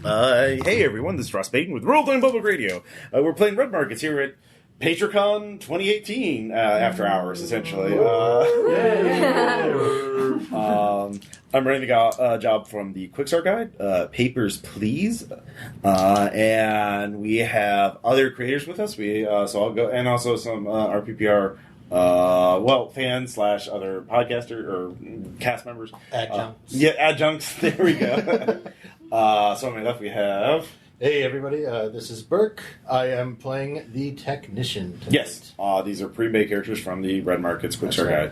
Hey everyone, this is Ross Payton with Roll Time Public Radio. We're playing Red Markets here at Patrecon 2018 after hours, essentially. I'm running the job from the Quick Start Guide, Papers Please, and we have other creators with us. So I'll go, and also some RPPR fans / other podcaster or cast members. Adjuncts. Adjuncts. There we go. So on my left we have... Hey everybody, this is Burke. I am playing the Technician tonight. Yes, these are pre-made characters from the Red Markets Quick Start Guide.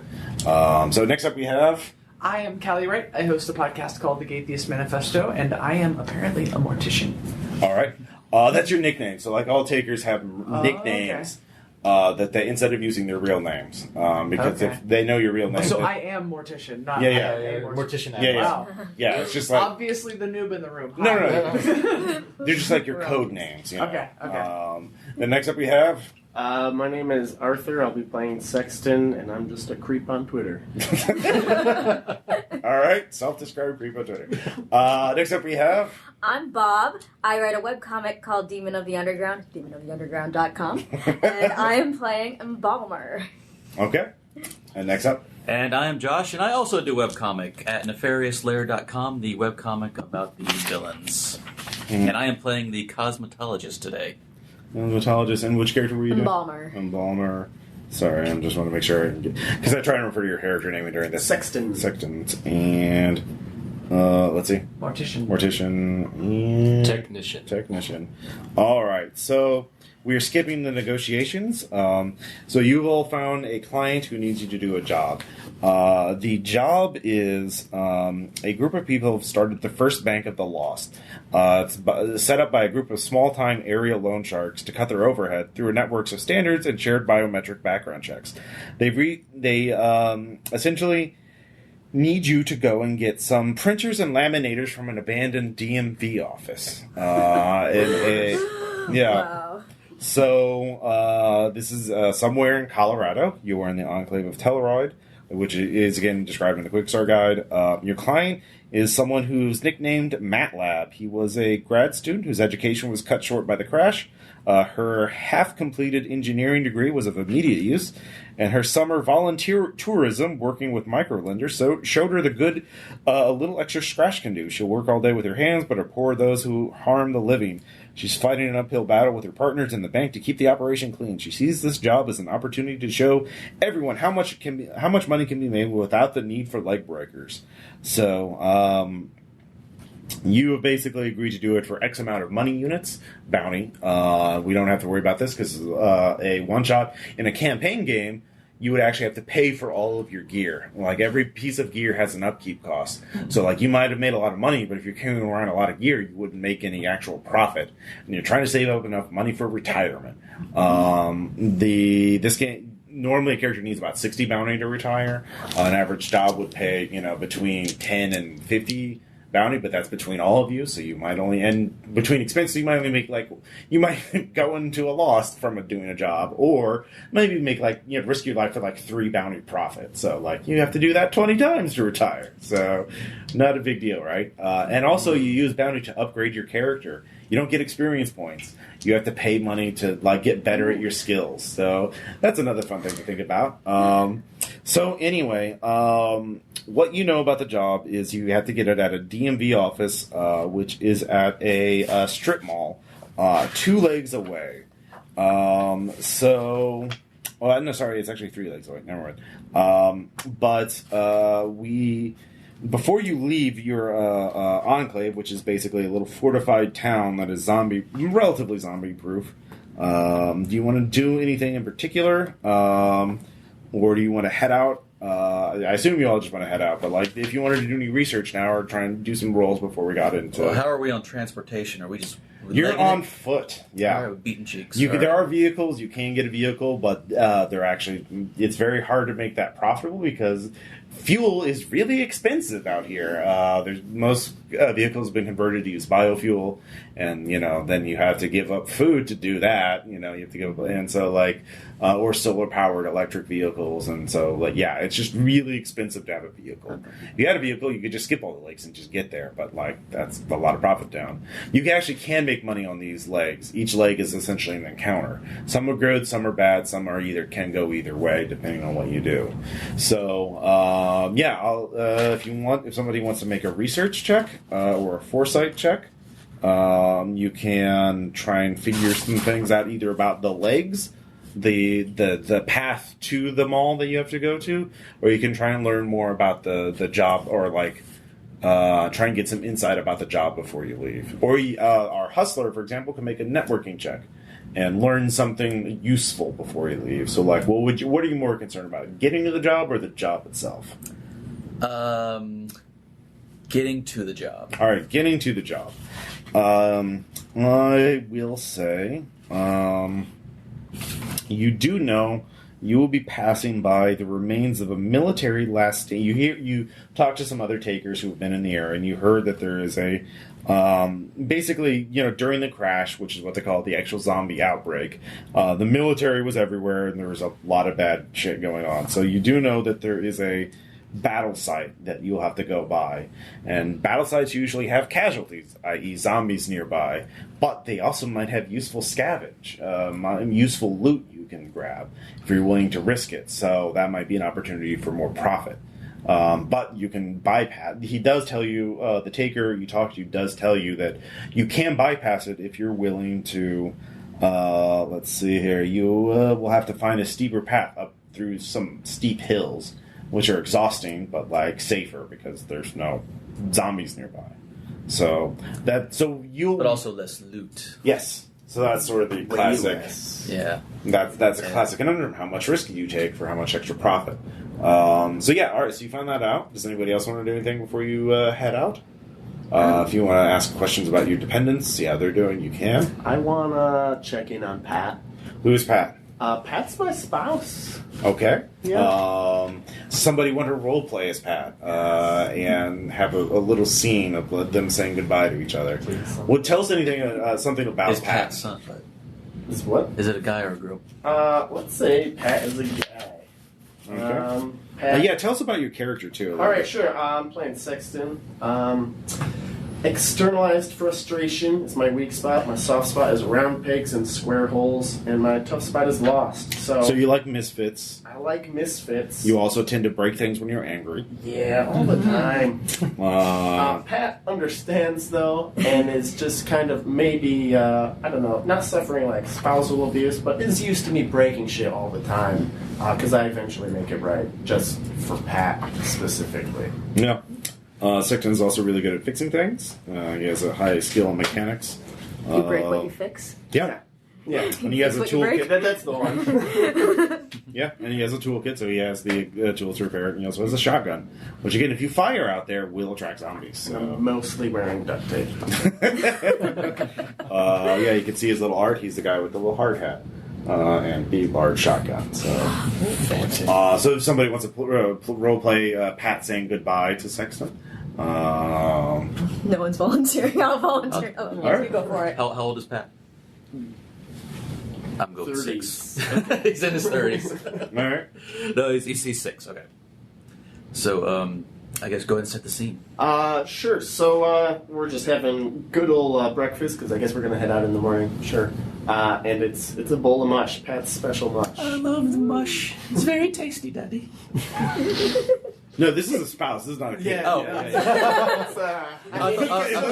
So next up we have... I am Calli Wright. I host a podcast called the Gaytheist Manifesto, and I am apparently a mortician. All right. That's your nickname. So like all takers have nicknames. Okay. That they, instead of using their real names, because if they know your real name, so I am mortician, not mortician. Wow. Yeah, it's just like obviously the noob in the room. No. They're just like your code names. You know? Okay. Then next up we have. My name is Arthur. I'll be playing Sexton, and I'm just a creep on Twitter. All right, self-described creep on Twitter. Next up we have... I'm Bob. I write a webcomic called Demon of the Underground, demonoftheunderground.com, and I am playing Embalmer. Okay. And next up? And I am Josh, and I also do webcomic at nefariouslair.com, the webcomic about the villains. And I am playing the cosmetologist today. Cosmetologist, and which character were you doing? Embalmer. Sorry, I just want to make sure, because I try and refer to your character name during this. Sexton. And let's see. Mortician. And Technician. All right, so we are skipping the negotiations. So you've all found a client who needs you to do a job. The job is a group of people have started the first Bank of the Lost. It's set up by a group of small-time area loan sharks to cut their overhead through networks of standards and shared biometric background checks. They essentially need you to go and get some printers and laminators from an abandoned DMV office. Wow. So this is somewhere in Colorado. You are in the enclave of Telluride, which is, again, described in the Quick Start Guide. Your client is someone who's nicknamed MATLAB. He was a grad student whose education was cut short by the crash. Her half-completed engineering degree was of immediate use, and her summer volunteer tourism working with microlenders showed her the good a little extra scratch can do. She'll work all day with her hands, but abhor those who harm the living. She's fighting an uphill battle with her partners in the bank to keep the operation clean. She sees this job as an opportunity to show everyone how much money can be made without the need for leg breakers. So, you have basically agreed to do it for X amount of money units, bounty. We don't have to worry about this because a one-shot in a campaign game, you would actually have to pay for all of your gear. Like, every piece of gear has an upkeep cost. So, like, you might have made a lot of money, but if you're carrying around a lot of gear, you wouldn't make any actual profit. And you're trying to save up enough money for retirement. This game, normally a character needs about 60 bounty to retire. An average job would pay, between 10 and 50 bounty, but that's between all of you, so you might only, and between expenses, you might only make, you might go into a loss from doing a job, or maybe make, risk your life for, 3 bounty profit. So, you have to do that 20 times to retire. So, not a big deal, right? And also, you use bounty to upgrade your character. You don't get experience points. You have to pay money to, get better at your skills. So, that's another fun thing to think about. So, anyway, what you know about the job is you have to get it at a DMV office, which is at a strip mall, 2 legs away. It's actually 3 legs away. Never mind. Before you leave your enclave, which is basically a little fortified town that is relatively zombie-proof, do you want to do anything in particular, or do you want to head out? I assume you all just want to head out, but if you wanted to do any research now or try and do some rolls before we got into... Well, how are we on transportation? Are we just... You're on foot, yeah. All right, beaten cheeks. There are vehicles, you can get a vehicle, but it's very hard to make that profitable because fuel is really expensive out here. Most vehicles have been converted to use biofuel, and then you have to give up food to do that. You have to give up, and so or solar powered electric vehicles, and so it's It's just really expensive to have a vehicle. If you had a vehicle, you could just skip all the lakes and just get there, but that's a lot of profit down. You can make money on these legs. Each leg is essentially an encounter. Some are good, some are bad, some are can go either way depending on what you do. So if somebody wants to make a research check or a foresight check, you can try and figure some things out either about the legs, the path to the mall that you have to go to, or you can try and learn more about the job, or try and get some insight about the job before you leave. Or our hustler, for example, can make a networking check and learn something useful before you leave. So what are you more concerned about, getting to the job or the job itself? Getting to the job. All right, getting to the job. I will say, you do know you will be passing by the remains of a military last stand. You talk to some other takers who have been in the area, and you heard that there is a basically, during the crash, which is what they call the actual zombie outbreak, the military was everywhere, and there was a lot of bad shit going on. So you do know that there is a battle site that you'll have to go by, and battle sites usually have casualties, i.e. zombies nearby, but they also might have useful scavenge, useful loot you can grab if you're willing to risk it. So that might be an opportunity for more profit. But you can bypass. He does tell you, the taker you talk to does tell you that you can bypass it if you're willing to. Let's see here. You will have to find a steeper path up through some steep hills, which are exhausting, but safer because there's no zombies nearby. But also less loot. Yes. So that's sort of the classic. Yeah. That's a classic conundrum. How much risk do you take for how much extra profit? All right. So you found that out. Does anybody else want to do anything before you head out? If you want to ask questions about your dependents, see how they're doing, you can. I want to check in on Pat. Who is Pat? Pat's my spouse. Okay. Yeah. Somebody want to role play as Pat and have a little scene of them saying goodbye to each other. Well, tell us something about Is Pat. Pat's son? Is what? Is it a guy or a girl? Let's say Pat is a guy. Okay. Pat. Tell us about your character too. All right, sure. I'm playing Sexton. Externalized frustration is my weak spot. My soft spot is round pegs and square holes, and my tough spot is lost. So you like misfits. I like misfits. You also tend to break things when you're angry. Yeah, all the time. Pat understands, though, and is just kind of maybe, not suffering spousal abuse, but is used to me breaking shit all the time, because I eventually make it right, just for Pat specifically. Yeah. Sexton's also really good at fixing things. He has a high skill in mechanics. You break what you fix? Yeah. Yeah. And he has a Fix what you toolkit. That's the one. Yeah, and he has a toolkit, so he has the tools to repair it, and he also has a shotgun. Which, again, if you fire out there, will attract zombies. So. I'm mostly wearing duct tape. You can see his little art. He's the guy with the little hard hat. And the large shotgun. So if somebody wants to role play Pat saying goodbye to Sexton. No one's volunteering. I'll volunteer. All You go for it. How old is Pat? I'm going 30s. 6. He's in his 30s. All right. No, he's 6. Okay. So, I guess go ahead and set the scene. Sure. So we're just having good old breakfast because I guess we're gonna head out in the morning. Sure. And it's a bowl of mush, Pat's special mush. I love the mush. It's very tasty, Daddy. No, this is a spouse. This is not a kid. Yeah. It's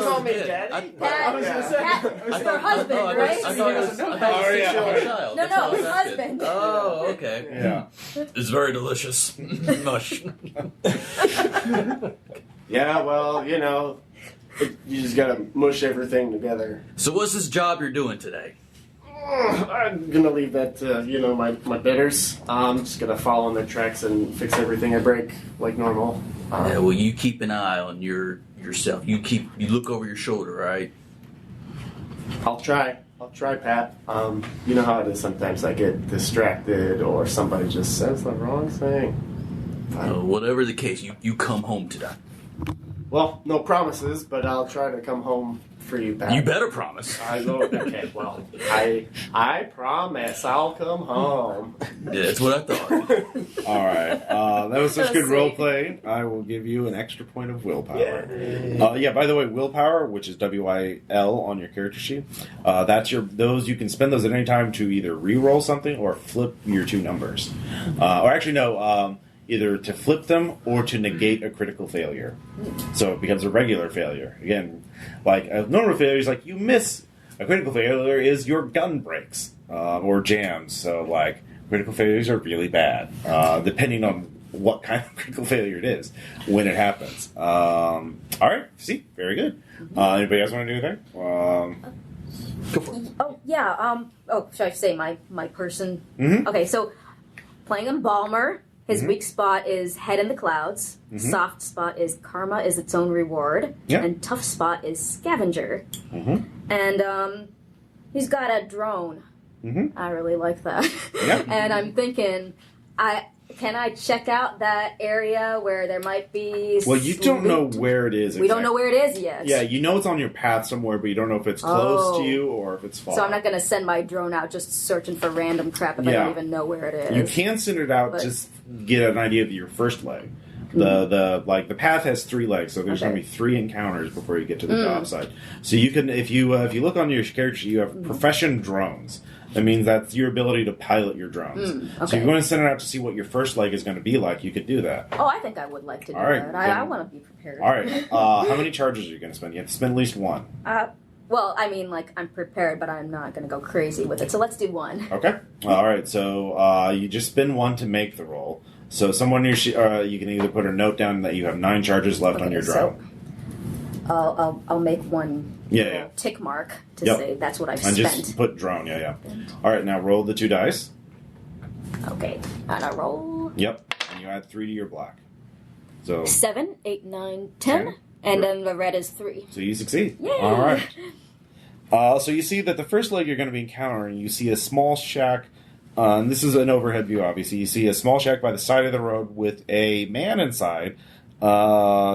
all me, Daddy. Pat, it's her husband, right? I thought it was a 6-year-old child. No, That's all his that's good. husband. Oh, okay. Yeah. It's very delicious. Mush. Yeah, well, you just gotta mush everything together. So what's this job you're doing today? I'm gonna leave that to, my bidders. I'm just gonna follow in their tracks and fix everything I break like normal. Yeah, well, you keep an eye on yourself. You look over your shoulder, right? I'll try, Pat. You know how it is sometimes. I get distracted or somebody just says the wrong thing. Whatever the case, you come home today. Well, no promises, but I'll try to come home for you, Pat. You better promise. I know. Okay, well, I promise I'll come home. Yeah, that's what I thought. All right. That was such Let's good see. role play. I will give you an extra point of willpower. Yeah. By the way, willpower, which is WIL on your character sheet, those you can spend those at any time to either re-roll something or flip your two numbers. Either to flip them or to negate a critical failure. So it becomes a regular failure. Again, like a normal failure is like you miss. A critical failure is your gun breaks or jams. So like critical failures are really bad, depending on what kind of critical failure it is when it happens. All right, see, very good. Anybody else want to do anything? Go for it. Oh, yeah. Should I say my person? Mhm. Okay, so playing Embalmer, his weak spot is Head in the Clouds. Soft spot is Karma is its own reward. Yep. And tough spot is Scavenger. And he's got a drone. I really like that. Yep. And I'm thinking, can I check out that area where there might be Well, you don't know loot? where it is. We don't know where it is yet. Yeah, you know it's on your path somewhere, but you don't know if it's close to you or if it's far. So I'm not going to send my drone out just searching for random crap if I Yeah. don't even know where it is. You can send it out But- just get an idea of your first leg. The path has 3 legs, so there's Okay. going to be 3 encounters before you get to the job site. So you can, if you look on your character sheet, you have profession drones. That means that's your ability to pilot your drones. So if okay. you're going to send it out to see what your first leg is going to be like, you could do that. Oh, I think I would like to do All right, that. I then- want to be prepared. All right. How many charges are you going to spend? You have to spend at least 1. Well, I mean, like, I'm prepared, but I'm not going to go crazy with it. So let's do 1. Okay. All right. So you just spend 1 to make the roll. So someone you can either put a note down that you have 9 charges left on your drone. So I'll make one Yeah. tick mark to Yep. say that's what I've And spent. just put drone. Yeah. All right. Now roll the 2 dice. Okay, and I roll Yep. And you add 3 to your black. So 7, 8, 9, 10, 10. and then the red is 3. So you succeed. Yay! All right. So you see that the first leg you're going to be encountering, you see a small shack. And this is an overhead view, obviously. You see a small shack by the side of the road with a man inside,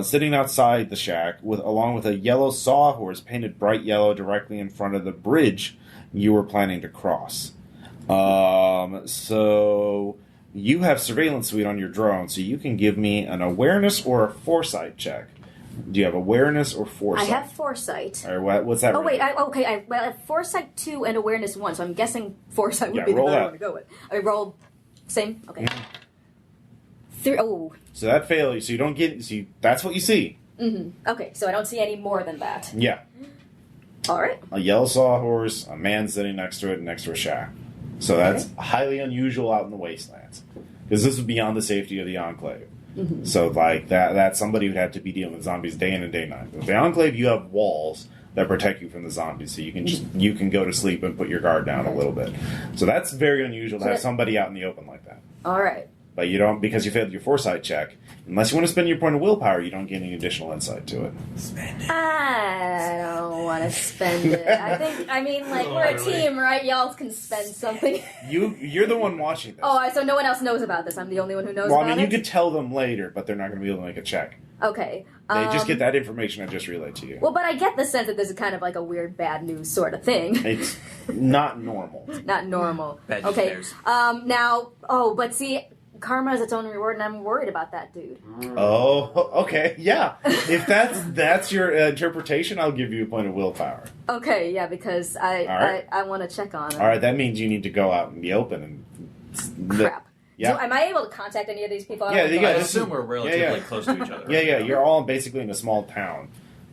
sitting outside the shack, along with a yellow sawhorse painted bright yellow directly in front of the bridge you were planning to cross. So you have surveillance suite on your drone, so you can give me an awareness or a foresight check. Do you have awareness or foresight? I have foresight. Or what's that? Oh, wait, rating? I have foresight 2 and awareness 1, so I'm guessing foresight would Yeah, be the roll better out. one to go with. I roll same? Okay. 3, So that fails. So you don't get. So that's what you see. okay, so I don't see any more than that. Yeah, All right. a yellow sawhorse, a man sitting next to it, next to a shack. So that's highly unusual out in the wastelands, because this is beyond the safety of the Enclave. So like that's somebody who'd have to be dealing with zombies day in and day night. With the Enclave, you have walls that protect you from the zombies, so you can go to sleep and put your guard down a little bit. So that's very unusual to have somebody out in the open like that. All right. But you don't, because you failed your foresight check. Unless you want to spend your point of willpower, you don't get any additional insight to it. I don't want to spend it. I mean, like, we're a team, right? Y'all can spend something. You're the one watching this. Oh, so no one else knows about this. I'm the only one who knows Well, I about mean, it? you could tell them later, but they're not going to be able to make a check. Okay. They just get that information I just relayed to you. Well, but I get the sense that this is kind of like a weird bad news sort of thing. It's not normal. Not normal. Bad news Okay. bears. But see, karma is its own reward, and I'm worried about that dude. Oh, okay, yeah. If that's your interpretation, I'll give you a point of willpower. Okay, yeah, because right. I want to check on him. All right, that means you need to go out in the open and Crap. Yeah. So am I able to contact any of these people? Yeah, you I got- assume we're relatively Yeah. close to each other. Yeah. You're all basically in a small town,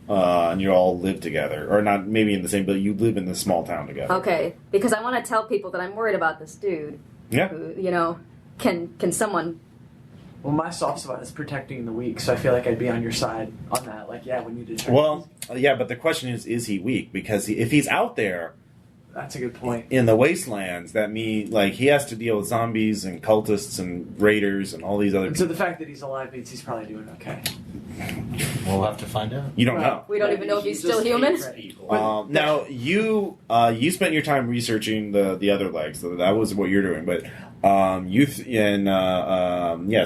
and you all live together, or not maybe in the same building. You live in this small town together. Okay, because I want to tell people that I'm worried about this dude. Yeah. Who, can someone? Well, my soft spot is protecting the weak, so I feel like I'd be on your side on that. Like, yeah, we need to check. Well, yeah, but the question is he weak? Because if he's out there That's a good point. in the wastelands, that means like he has to deal with zombies and cultists and raiders and all these other And so people. the fact that he's alive means he's probably doing okay. We'll have to find out. You don't know. We don't even know if he's still human. Now you spent your time researching the other legs. So that was what you're doing. But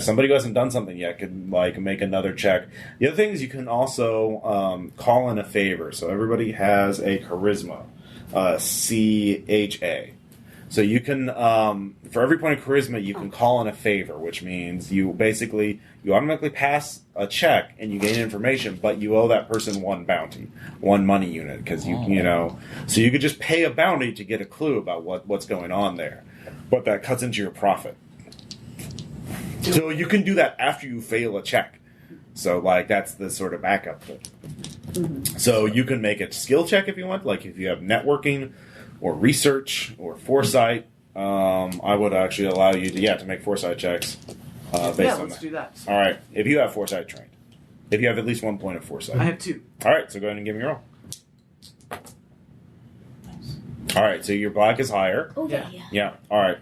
somebody who hasn't done something yet could make another check. The other thing is you can also call in a favor. So everybody has a charisma, CHA. So you can, for every point of charisma, you can call in a favor, which means you automatically pass a check and you gain information, but you owe that person one bounty, one money unit, because so you could just pay a bounty to get a clue about what's going on there, but that cuts into your profit. So you can do that after you fail a check. So that's the sort of backup thing. Mm-hmm. So you can make a skill check if you want, like if you have networking or research or foresight. I would actually allow you to make foresight checks based on let's do that. All right, if you have foresight trained. If you have at least 1 point of foresight. I have 2. All right, so go ahead and give me a roll. All right, so your black is higher. Oh, Yeah, all right.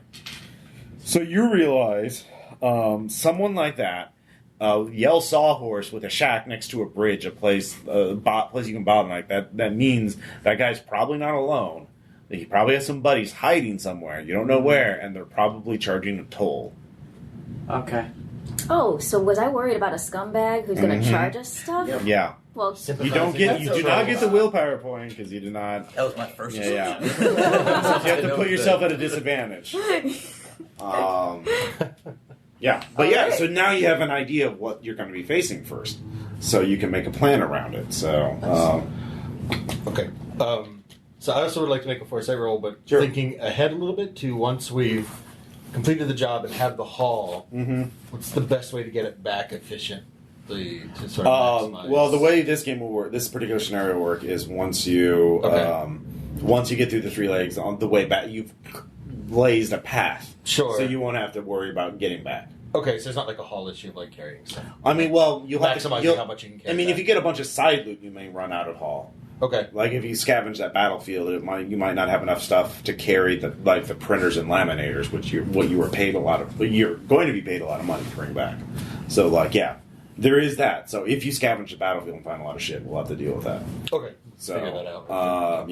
So you realize someone like that, yell sawhorse with a shack next to a bridge, a place you can bottom like that. That means that guy's probably not alone. He probably has some buddies hiding somewhere. You don't know where, and they're probably charging a toll. Okay. Oh, so was I worried about a scumbag who's going to charge us stuff? Yep. Yeah. Well, you do not get the willpower point because you do not. That was my first. Yeah. So you have to put yourself at a disadvantage. Yeah, but so now you have an idea of what you're going to be facing first, so you can make a plan around it. So, okay. So I also would like to make a foresight roll, but thinking ahead a little bit to once we've completed the job and have the haul, what's the best way to get it back efficiently to sort of maximize? Well, the way this game will work, this particular scenario will work, is once you get through the 3 legs, on the way back, you've blazed a path. Sure. So you won't have to worry about getting back. Okay, so it's not like a haul issue of carrying stuff. I mean, well, you'll have to maximize how much you can carry. I mean, back. if you get a bunch of side loot, you may run out of haul. Okay. Like if you scavenge that battlefield, you might not have enough stuff to carry the printers and laminators, which you're going to be paid a lot of money to bring back. So there is that. So if you scavenge the battlefield and find a lot of shit, we'll have to deal with that. Okay. So figure that out.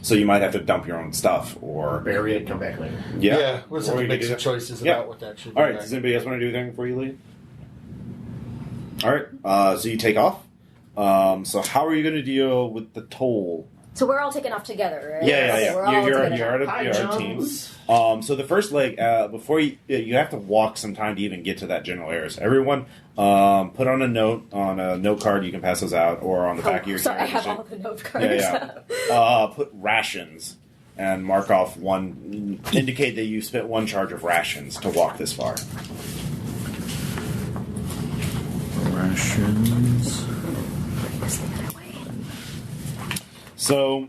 So you might have to dump your own stuff or bury it, come back later. Yeah. We'll just have to make some choices about what that should be. All right. Does anybody else want to do anything before you leave? All right. So you take off. So how are you going to deal with the toll? So we're all taking off together, right? Yeah. We're all You're together. a team. So the first leg, before you have to walk some time to even get to that general area. So everyone, put on a note on a note card. You can pass those out, or on the back of your. Sorry, I have machine. all the note cards. Put rations and mark off one. Indicate that you spent 1 charge of rations to walk this far. Rations. So,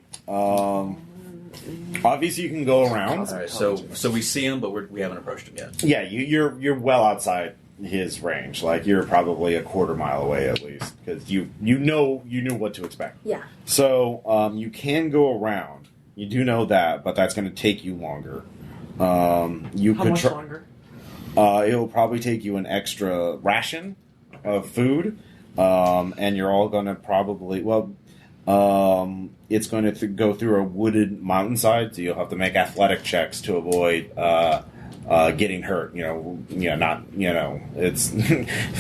obviously you can go around. All right, so we see him, but we haven't approached him yet. Yeah, you're well outside his range. Like you're probably a quarter mile away at least, because you knew what to expect. Yeah. So you can go around. You do know that, but that's going to take you longer. How much longer? It'll probably take you an extra ration of food, and you're all going to probably it's going to go through a wooded mountainside, so you'll have to make athletic checks to avoid getting hurt. It's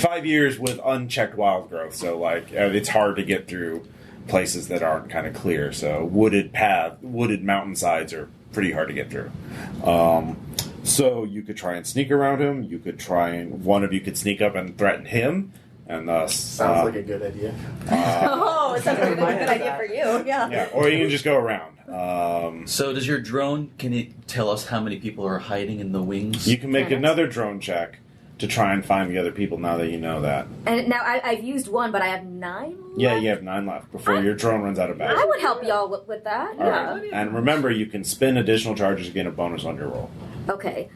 5 years with unchecked wild growth, so it's hard to get through places that aren't kind of clear. So wooded mountainsides are pretty hard to get through. So you could try and sneak around him. You could one of you could sneak up and threaten him. And sounds like a good idea. It sounds like a good idea for you. Yeah. Or you can just go around. So does your drone, can it tell us how many people are hiding in the wings? You can make another drone check to try and find the other people now that you know that. And now I've used 1, but I have 9 left? Yeah, you have 9 left before your drone runs out of battery. I would help y'all with that. All right. And remember, you can spend additional charges to get a bonus on your roll. Okay.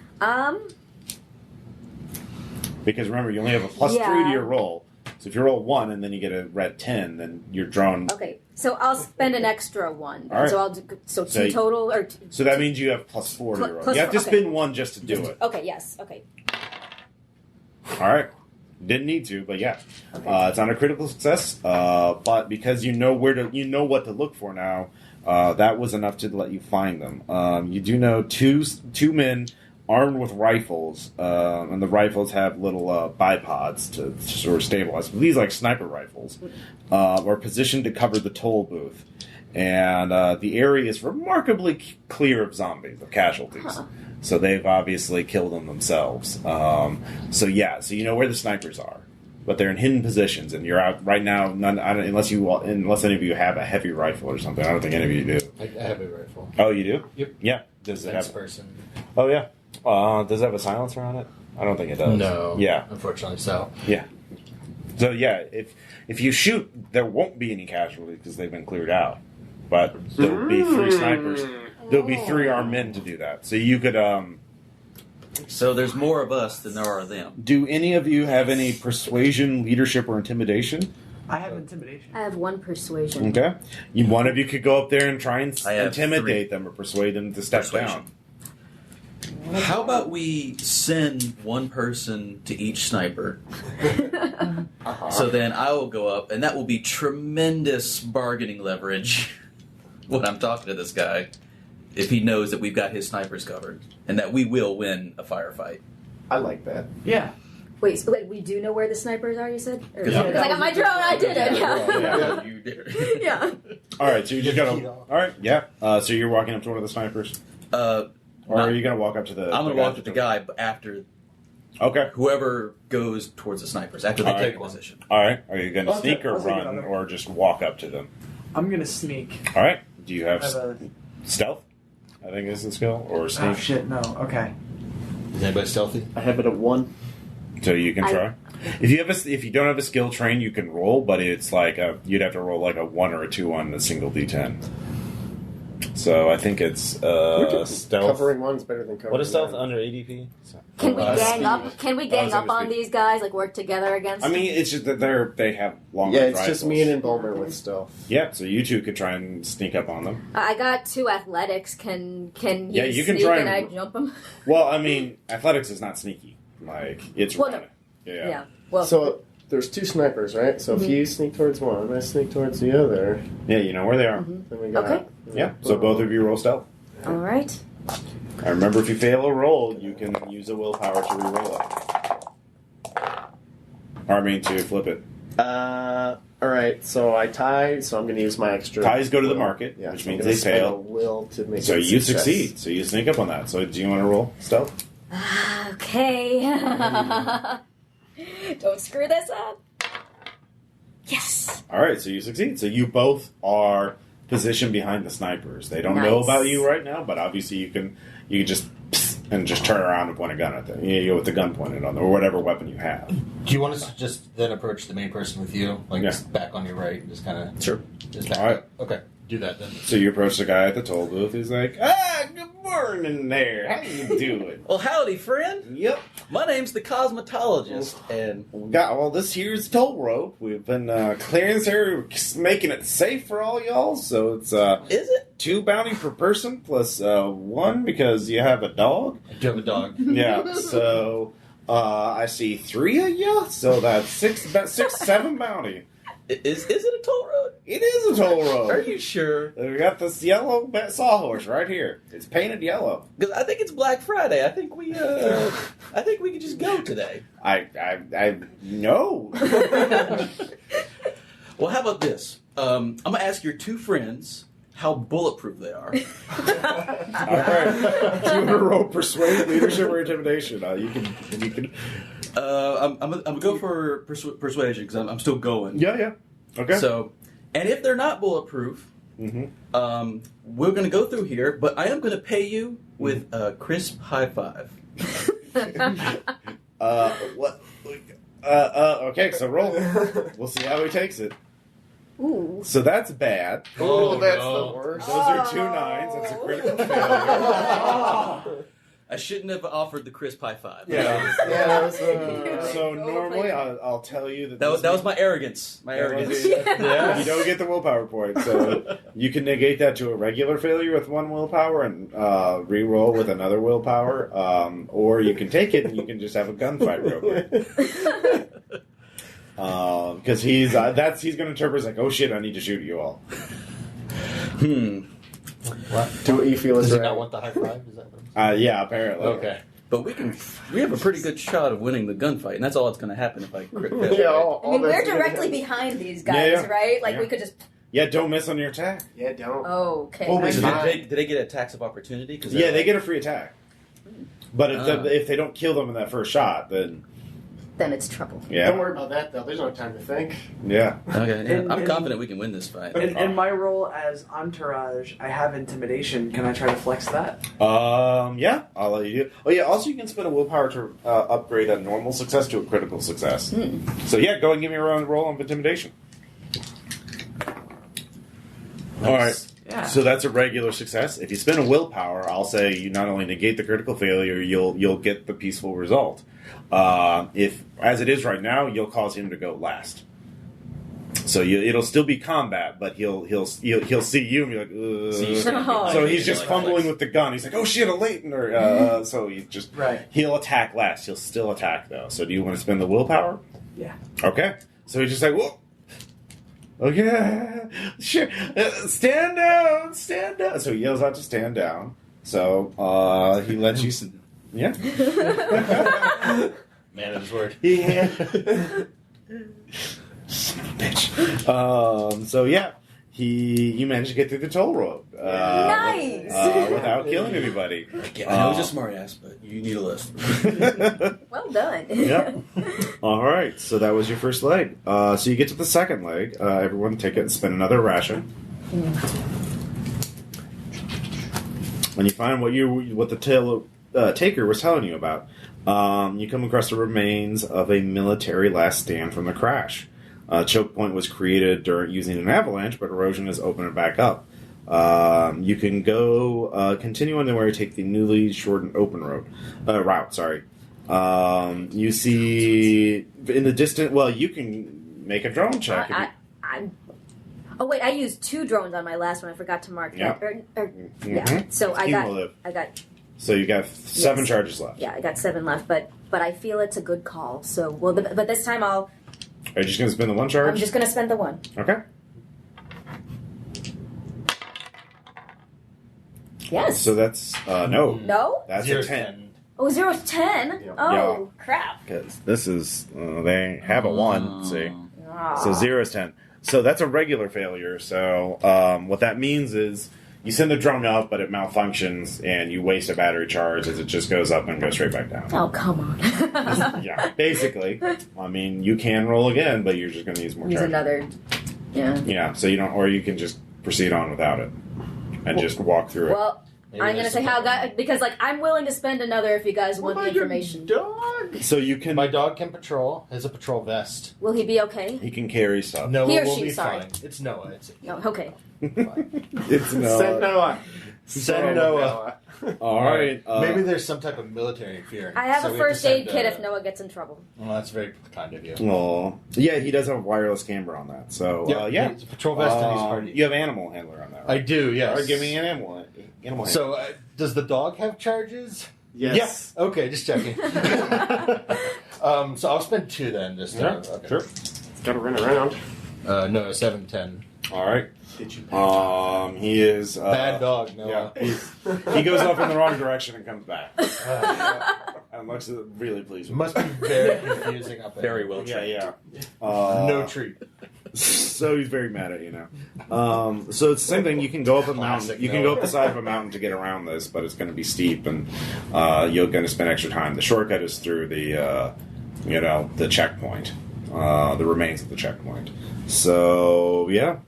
Because remember, you only have a +3 to your roll. So if you roll 1 and then you get a red 10, then your drone... Okay, so I'll spend an extra 1. All right. So I'll do 2 total, or... So that means you have +4 to your roll. You have to spend 1 just to do it. Okay, yes, okay. All right. Didn't need to, but yeah. It's on a critical success, but because you know what to look for now, that was enough to let you find them. You do know two men armed with rifles, and the rifles have little bipods to sort of stabilize. These like sniper rifles are positioned to cover the toll booth, and the area is remarkably clear of zombies, of casualties. Huh. So they've obviously killed them themselves. So you know where the snipers are, but they're in hidden positions, and you're out right now. Unless any of you have a heavy rifle or something. I don't think any of you do. I have a rifle. Oh, you do? Yep. Yeah. Does it have person? Oh yeah. Does it have a silencer on it? I don't think it does. No. Yeah. Unfortunately, so. Yeah. So yeah, if you shoot, there won't be any casualties because they've been cleared out. But there'll be 3 snipers. There'll be 3 armed men to do that. So you could. So there's more of us than there are them. Do any of you have any persuasion, leadership, or intimidation? I have intimidation. I have 1 persuasion. Okay. One of you could go up there and try and intimidate 3. them or persuade them to step down. How about we send 1 person to each sniper? So then I will go up, and that will be tremendous bargaining leverage when I'm talking to this guy, if he knows that we've got his snipers covered, and that we will win a firefight. I like that. Yeah. Wait, we do know where the snipers are, you said? Because Yeah. I got my drone, I did it, yeah. You did. Yeah. Alright, so you just gotta... Alright, yeah. So you're walking up to one of the snipers? Or are you going to walk up to the... I'm going to walk with the guy after... Okay. Whoever goes towards the snipers, after they take position. Alright, are you going to sneak or run, or just walk up to them? I'm going to sneak. Alright, do you have stealth? I think is the skill, or sneak? Oh shit, no, okay. Is anybody stealthy? I have it at 1. So you can try? If you don't have a skill train, you can roll, but it's like you'd have to roll like a 1 or a 2 on a single d10. So I think it's stealth. Covering 1's better than covering What is stealth 9. under ADP? Can we gang up? Can we gang up on these guys? Like work together against? I mean, it's just that they have longer. Yeah, it's rifles. just me and Bulmer with stealth. Yeah, so you 2 could try and sneak up on them. I got 2 athletics. Can Yeah, you can sneak try and I and- jump him? Well, I mean, athletics is not sneaky. Like it's Well, running. no. Yeah. Yeah. Well, So there's 2 snipers, right? So if you sneak towards one, I sneak towards the other. Yeah, you know where they are. Then we got, Okay. Yeah. So both of you roll stealth. all right. I remember if you fail a roll, you can use a willpower to re-roll it. Or I mean to flip it. Alright, so I tie, so I'm going to use my extra... Ties go to the will. market, Yeah, which so I'm means gonna they spend fail. a will to make So it a you success. succeed. So you sneak up on that. So do you want to roll stealth? Okay. Don't screw this up. Yes. All right. So you succeed. So you both are positioned behind the snipers. They don't know Nice. about you right now, but obviously you can just and just turn around and point a gun at them. You go with the gun pointed on them, or whatever weapon you have. Do you want us to just then approach the main person with you? Like, Yeah. just back on your right and just kind of... Sure. Just back All right. up? Okay, do that then. So you approach the guy at the toll booth. He's like, good morning there. How you doing? Well, howdy, friend. Yep. My name's the cosmetologist, and This here's toll road. We've been clearing this area, making it safe for all y'all. So it's is it? 2 bounty per person plus 1 because you have a dog. Do you have a dog? Yeah. So I see 3 of you. So that's 7 bounty. Is it a toll road? It is a toll road. Are you sure? We got this yellow sawhorse right here. It's painted yellow. Because I think it's Black Friday. I think we can just go today. I know. Well, how about this? I'm gonna ask your 2 friends how bulletproof they are. All right. Do you want to roll persuade, leadership, or intimidation? You can. I'm gonna go for persuasion because I'm still going. Yeah. Okay. So, and if they're not bulletproof, we're gonna go through here, but I am gonna pay you with a crisp high 5. What? Okay. So roll. We'll see how he takes it. Ooh. So that's bad. Oh, that's no. the worst. Those are 2 9s. That's a critical failure. I shouldn't have offered the crisp high 5. Yeah. Yeah, So normally I'll tell you that That was my arrogance. My arrogance. Yeah. You don't get the willpower point, so you can negate that to a regular failure with 1 willpower and re-roll with another willpower, or you can take it and you can just have a gunfight real quick. Because he's going to interpret as like, oh shit, I need to shoot you all. What? Do what you feel is Does he right. not want the high five? Is that what Yeah, apparently. Okay. But we have a pretty good shot of winning the gunfight, and that's all that's going to happen if I crit fail. Yeah, right? I mean, we're directly behind these guys, Yeah. right? Like, Yeah. we could just... Yeah, don't miss on your attack. Yeah, don't. Okay. Oh, So Fine. did they get attacks of opportunity? Cause Yeah, they get a free attack. But if they don't kill them in that first shot, then it's trouble. yeah, Don't worry about that, though. There's no time to think. yeah. Okay, yeah. I'm And- confident we can win this fight. In my role as entourage, I have intimidation. Can I try to flex that? Yeah, I'll let you do. Oh yeah, also you can spend a willpower to upgrade a normal success to a critical success. So yeah, go and give me a roll of intimidation. All right. Yeah. So that's a regular success. If you spend a willpower, I'll say you not only negate the critical failure, you'll get the peaceful result. If, as it is right now, you'll cause him to go last. So it'll still be combat, but he'll see you and be like, ugh. Oh. So he's just fumbling with the gun. He's like, oh shit, a latent. Or so he'll attack last. He'll still attack though. So do you want to spend the willpower? Yeah. Okay. So he's just like, whoa. Okay, sure. Stand down, stand down. So he yells out to stand down. So he lets you. Yeah. Man of his word. Yeah. Son of a bitch. So yeah, you managed to get through the toll road. Nice. Without killing anybody. I know he's a smart ass, but you need a list. Well done. Yeah. All right. So that was your first leg. So you get to the second leg. Everyone take it and spend another ration. When you find what the taker was telling you about, you come across the remains of a military last stand from the crash. Choke point was created using an avalanche, but erosion has opened it back up. You can go continue on the way, take the newly shortened open route. Sorry. You see in the distance. Well, you can make a drone check. Oh wait, I used 2 drones on my last one. I forgot to mark Yeah. that. Yeah. So I got. So you got 7 charges left. Yeah, I got 7 left, but I feel it's a good call. So but this time Are you just going to spend the 1 charge? I'm just gonna spend the 1. Okay. Yes. So that's no. No. That's Zero a to 10. Oh, 0 to 10. Yeah. Oh crap. Because this is they have a 1. See. Ah. So 0 is 10. So that's a regular failure. So what that means is you send the drone up, but it malfunctions, and you waste a battery charge as it just goes up and goes straight back down. Oh come on. Yeah, basically. I mean, you can roll again, but you're just going to use more Use charge. another. Yeah. Yeah, so you don't, or you can just proceed on without it and just walk through it. Well, Maybe I'm gonna there's say some- because I'm willing to spend another if you guys want the information. Dog. So you can. My dog can patrol. Has a patrol vest. Will he be okay? He can carry stuff. Noah He or will she, be sorry. fine. It's Noah. It's No. Okay. fine. It's no. Send Noah. Send Noah. All right. Maybe there's some type of military interference. I have so a we have to first aid send, kit if Noah gets in trouble. Well, that's very kind of you. Oh, yeah, he does have a wireless camera on that. So yeah, It's a patrol vest and he's party. you have animal handler on that. I Right? do, yes. All right, give me an animal handler. So, does the dog have charges? Yes. Okay, just checking. So I'll spend 2 then. Just Yeah, okay. sure. It's got to run around. No, 7, 10. All right. Did you? He is Bad dog, Yeah, Noah. he goes off in the wrong direction and comes back. And Lex is really pleased with Must be very confusing up there. Very well it. Yeah, trained. yeah. No treat. So he's very mad at you now. So it's the same thing. You can go up a mountain. Classic You can go Noah. up the side of a mountain to get around this, but it's going to be steep, and you're going to spend extra time. The shortcut is through the, the checkpoint, the remains of the checkpoint. So yeah,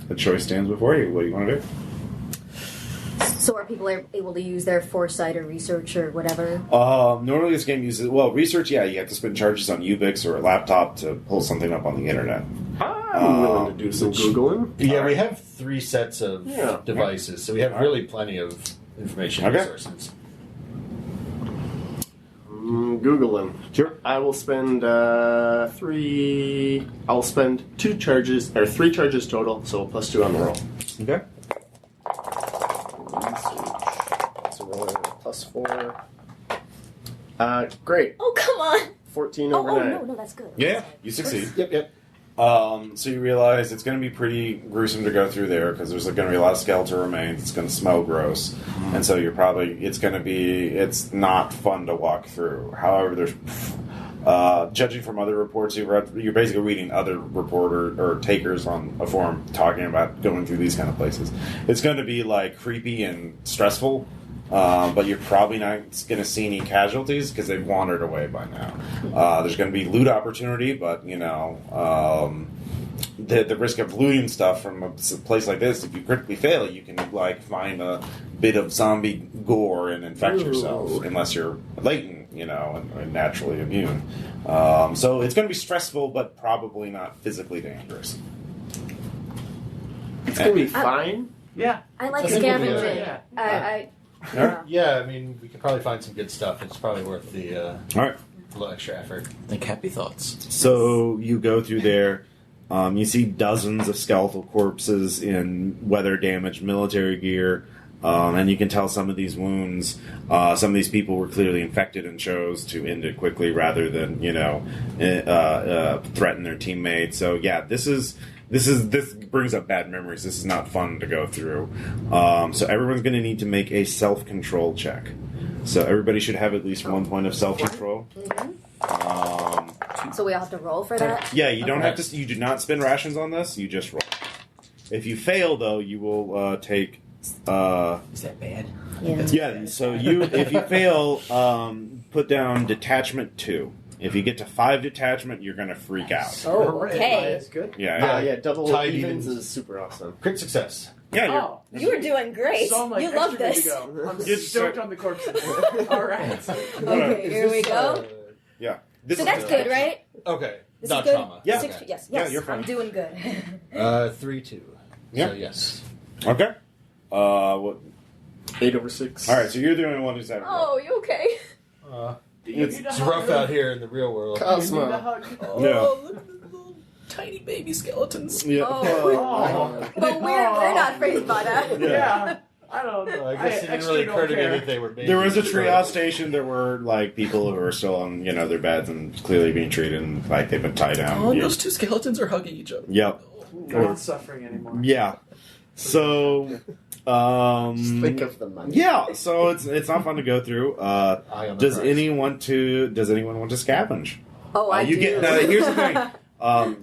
the choice stands before you. What do you want to do? So are people able to use their foresight or research or whatever? Normally this game uses research. Yeah, you have to spend charges on Ubix or a laptop to pull something up on the internet. I'm willing to do some Googling. Yeah, we have 3 sets of Yeah. devices, so we have really plenty of information Okay. resources. Googling. Sure. I will spend 3. I'll spend 2 charges, or 3 charges total, so +2 on the roll. Okay. So rolling +4. Great. Oh come on! 14 Oh, overnight. no, that's good. Yeah, you succeed. Yep. So you realize it's going to be pretty gruesome to go through there because there's going to be a lot of skeletal remains. It's going to smell gross, and so it's not fun to walk through. However, there's judging from other reports you've read, you're basically reading other reporter or takers on a forum talking about going through these kind of places. It's going to be like creepy and stressful. But you're probably not going to see any casualties because they've wandered away by now. There's going to be loot opportunity, but the risk of looting stuff from a place like this, if you critically fail, you can find a bit of zombie gore and infect yourself, unless you're latent, and naturally immune. So it's going to be stressful, but probably not physically dangerous. It's going to be fine. Yeah. I like I think we'll be scavenging. alright. Yeah, I mean, we could probably find some good stuff. It's probably worth the All right. little extra effort. Think happy thoughts. So you go through there. You see dozens of skeletal corpses in weather-damaged military gear, and you can tell some of these wounds. Some of these people were clearly infected and chose to end it quickly rather than threaten their teammates. So yeah, this brings up bad memories. This is not fun to go through. So everyone's going to need to make a self-control check. So everybody should have at least 1 point of self-control. So we all have to roll for that? Yeah, you don't have to. You do not spend rations on this. You just roll. If you fail, though, you will take. Is that bad? Yeah. So if you fail, put down detachment 2. If you get to 5 detachment, you're going to freak out. Oh, Okay. That's good. Yeah. Double Tied evens evens. is super awesome. Crit success. Yeah. Oh, You were doing great. so I'm like You love extra good this. to go. I'm You're stoked on the corpses. All right. Okay, here we go. Yeah. This So is that's good, right? Okay. This Not is good? trauma. Yeah. Yes, Yeah, yes. you're fine. I'm doing good. 3-2. Yeah. So yes. Okay. What? 8 over 6. All right. So you're the only one who's having. Oh, you okay? It's rough out here in the real world. Cosmo. Yeah. Look at the little tiny baby skeletons. Yeah. Oh. But we're not phased by that. Yeah. I don't know. I guess it didn't really occur to me that they were babies. There was a triage station. There were people who were still on their beds and clearly being treated and they've been tied down. Oh, Yeah. those two skeletons are hugging each other. Yep. They're not suffering anymore. Yeah. So. Just think of the money. Yeah. So it's not fun to go through. Does anyone want to scavenge? Oh, I You do. get. Here's the thing.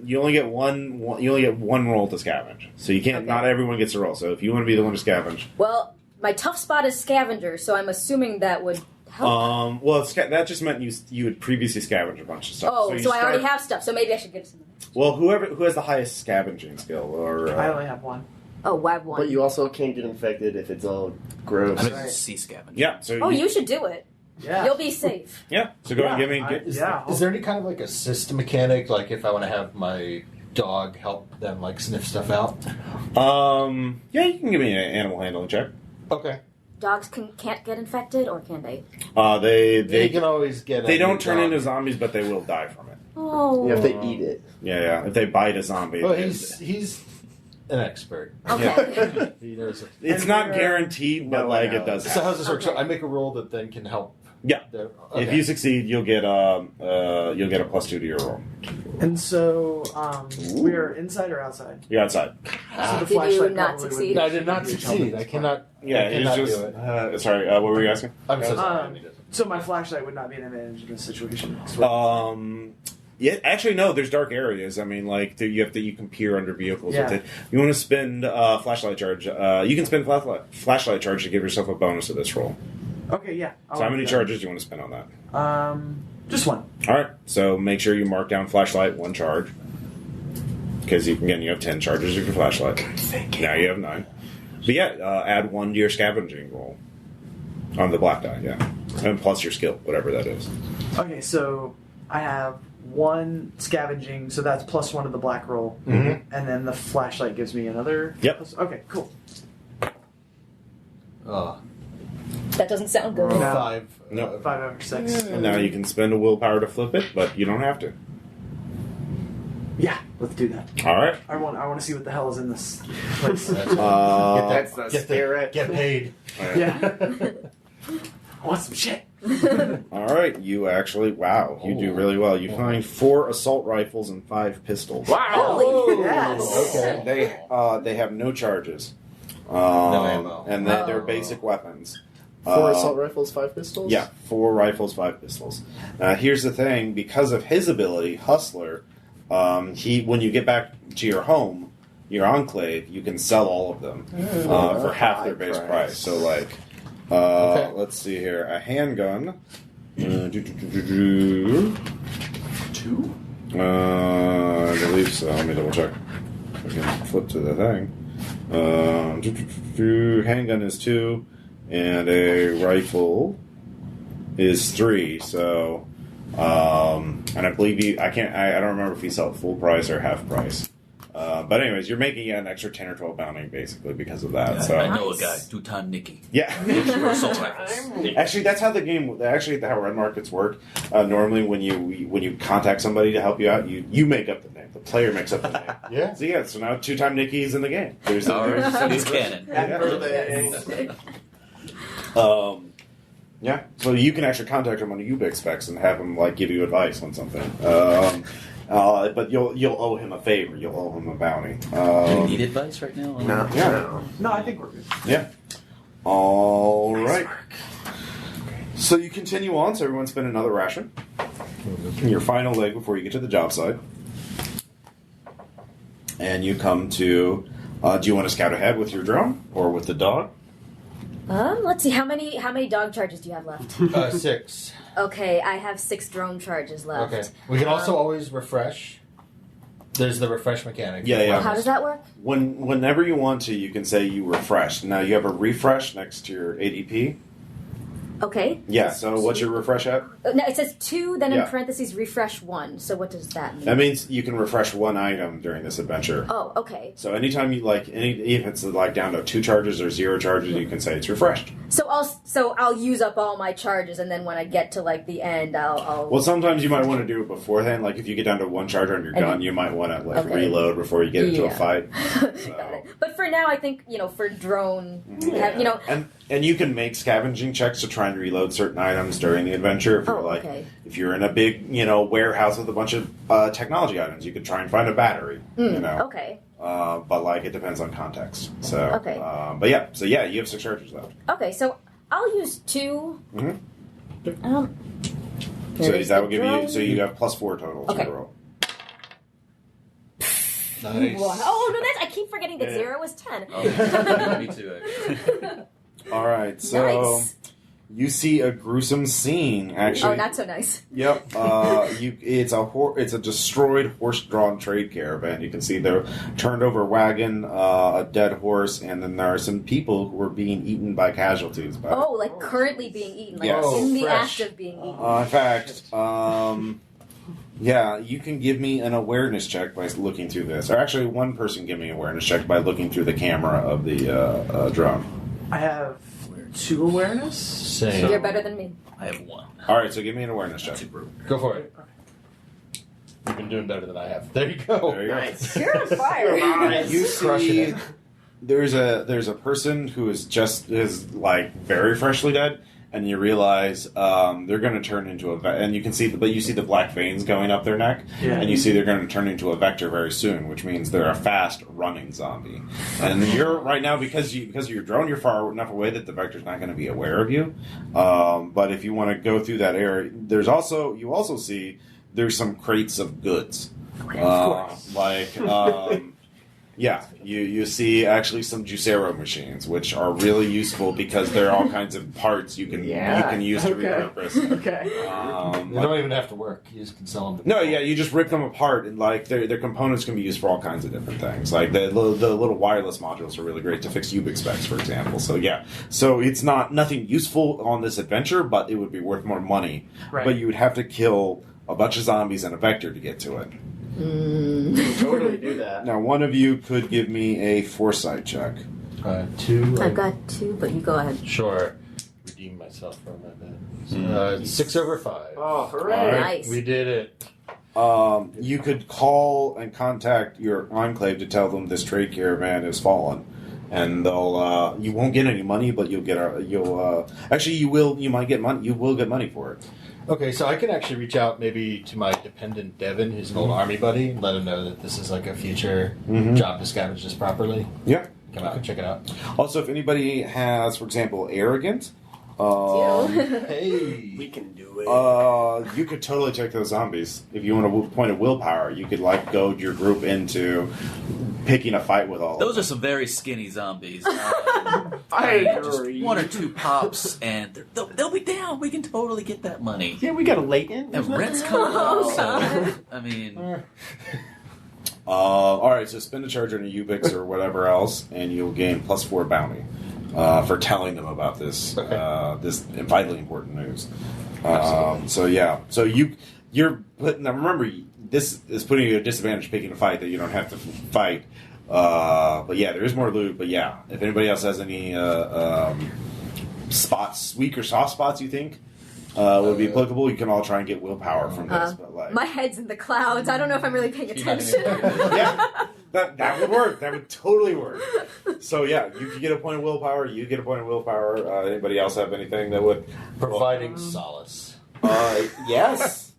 You only get one. You only get one roll to scavenge, so you can't. Okay. Not everyone gets a roll. So if you want to be the one to scavenge, Well, my tough spot is scavenger, so I'm assuming that would help. well, that just meant you had previously scavenged a bunch of stuff. Oh, you so I already start- have stuff, so maybe I should give some. Well, who has the highest scavenging skill, or I only have one. Oh, I have one. But you also can't get infected if it's all gross. I'm going to see scavenge. yeah. So Oh, you should do it. Yeah. You'll be safe. yeah. So go ahead and give me. Is there any kind of like a system mechanic, like if I want to have my dog help them sniff stuff out? Yeah, you can give me an animal handling check. Okay. Dogs can't get infected, or can they? They can always get. They don't turn into zombies, but they will die from it. Oh. Yeah, if they eat it. Yeah. If they bite a zombie, Well, he's an expert. Okay. He knows it. it's not guaranteed, but it does. So how's this work? So Okay. I make a roll that then can help. Yeah. If you succeed, you'll get a +2 to your roll. And so, we're inside or outside? You're outside. So the Did you flashlight not probably succeed? No, I did not succeed. I cannot. Yeah, I cannot it's do just. it. Sorry, what were you asking? I'm so sorry. So my flashlight would not be an advantage in this situation. Yeah, actually, no. There's dark areas. I mean, you can peer under vehicles Yeah. with it. You want to spend flashlight charge? You can spend flashlight charge to give yourself a bonus to this roll. Okay, yeah. So how many charges do you want to spend on that? Just one. All right. So make sure you mark down flashlight 1 charge, because you have 10 charges of your flashlight. Now you have 9. But yeah, add 1 to your scavenging roll on the black die. Yeah, and plus your skill, whatever that is. Okay, so I have 1 scavenging, so that's +1 to the black roll, Mhm. and then the flashlight gives me another. Yep. Okay, cool. That doesn't sound good. No. 5. No. 5 over 6. And now you can spend a willpower to flip it, but you don't have to. Yeah, let's do that. All right. I want to see what the hell is in this place. That's the Get spirit. Get paid. Yeah. I want some shit. All right, you actually, wow, you do really well. You find 4 assault rifles and 5 pistols. Wow! Yes. Okay. They have no charges. No ammo. And they're basic weapons. 4 assault rifles, 5 pistols? Yeah, 4 rifles, 5 pistols. Here's the thing, because of his ability, Hustler, when you get back to your home, your enclave, you can sell all of them for half their base price. So, like, let's see here. A handgun. 2? I believe so. Let me double check. I can flip to the thing. Handgun is 2, and a rifle is 3. So, and I believe I don't remember if you sell it full price or half price. But anyways, you're making an extra 10 or 12 bounty basically because of that. So I know a guy, 2-time Nicky. yeah. Assault rifles. Actually, that's how how red markets work. Normally, when you contact somebody to help you out, you make up the name. The player makes up the name. Yeah. So now 2-time Nicky's in the game. There's It's canon. Happy birthday. Yeah. So you can actually contact him on the Ubix specs and have him like give you advice on something. But you'll owe him a favor. You'll owe him a bounty. Do you need advice right now? Yeah. No, I think we're good. Yeah. All right. So you continue on. So everyone spend another ration. Your final leg before you get to the job site. And you come to... do you want to scout ahead with your drone? Or with the dog? Let's see. How many dog charges do you have left? 6. Okay, I have 6 drone charges left. Okay. We can also always refresh. There's the refresh mechanic. Yeah. How does that work? Whenever you want to, you can say you refresh. Now you have a refresh next to your ADP. Okay. Yeah. So what's your refresh at? No, it says 2, then Yeah. in parentheses refresh 1. So what does that mean? That means you can refresh 1 item during this adventure. Oh, okay. So anytime you if it's like down to 2 charges or 0 charges, you can say it's refreshed. So I'll use up all my charges, and then when I get to like the end, I'll. Well, sometimes you might want to do it beforehand. Like if you get down to 1 charge on your gun, you might want to reload before you get into a fight. Got it. But for now, I think for drone, and you can make scavenging checks to try and reload certain items during the adventure. If you're if you're in a big warehouse with a bunch of technology items, you could try and find a battery. Okay. But it depends on context. So Okay. So you have 6 charges left. Okay, so I'll use 2. Mm-hmm. So that will give you. So you have +4 total to your roll. Nice. Oh no, I keep forgetting that 0 is 10. Oh, me too, actually. All right, so Nice. you see a gruesome scene. Actually, Oh, not so nice. Yep. It's a destroyed horse-drawn trade caravan. You can see the turned over wagon, a dead horse, and then there are some people who are being eaten by casualties. Currently being eaten, like Yes. in the Fresh. act of being eaten. In fact, you can give me an awareness check by looking through this. Or actually, one person give me an awareness check by looking through the camera of the drone. I have 2 awareness. Same. You're better than me. I have 1. All right, so give me an awareness check. Go for it. You've been doing better than I have. There you go. There you go. Nice. You're on fire. You Crushing see, it. there's a person who is like very freshly dead, and you realize they're going to turn into and you can see the black veins going up their neck, and you see they're going to turn into a vector very soon, which means they're a fast running zombie. And you're right now because of your drone, you're far enough away that the vector's not going to be aware of you. But if you want to go through that area, you also see there's some crates of goods, you see actually some Juicero machines, which are really useful because there are all kinds of parts you can use to repurpose. Okay. You don't even have to work. You just can sell them. No, you just rip them apart, and their components can be used for all kinds of different things. Like the little wireless modules are really great to fix Ubix specs, for example. So it's nothing useful on this adventure, but it would be worth more money. Right. But you would have to kill a bunch of zombies and a vector to get to it. Totally do that. Now, one of you could give me a foresight check. 2. I've got 2, but you go ahead. Sure. Redeem myself from that. 6 over 5. Oh, hooray. All right. Nice. We did it. You could call and contact your enclave to tell them this trade caravan has fallen. and they'll you won't get any money, but you'll get you might get money. You will get money for it. Okay, so I can actually reach out maybe to my dependent Devin, who's an old army buddy, and let him know that this is like a future job to scavenge this properly. Yeah. Come out and check it out. Also, if anybody has, for example, arrogant, hey, we can do it. you could totally take those zombies. If you want a point of willpower, you could like goad your group into picking a fight with all. Those are some very skinny zombies. I just agree. 1 or 2 pops, and they'll be down. We can totally get that money. Yeah, we got a latent. And rent's coming up. So, I mean, all right, so spend a charge on a UPix or whatever else, and you'll gain +4 bounty for telling them about this this vitally important news. So you're putting. Now remember, this is putting you at a disadvantage picking a fight that you don't have to fight. But yeah, there is more loot. But yeah, if anybody else has any spots, weak or soft spots, you think would be applicable, you can all try and get willpower from this. But like, my head's in the clouds. I don't know if I'm really paying attention. yeah, that would work. That would totally work. So yeah, you could get a point of willpower. You get a point of willpower. Anybody else have anything that would providing solace? Yes.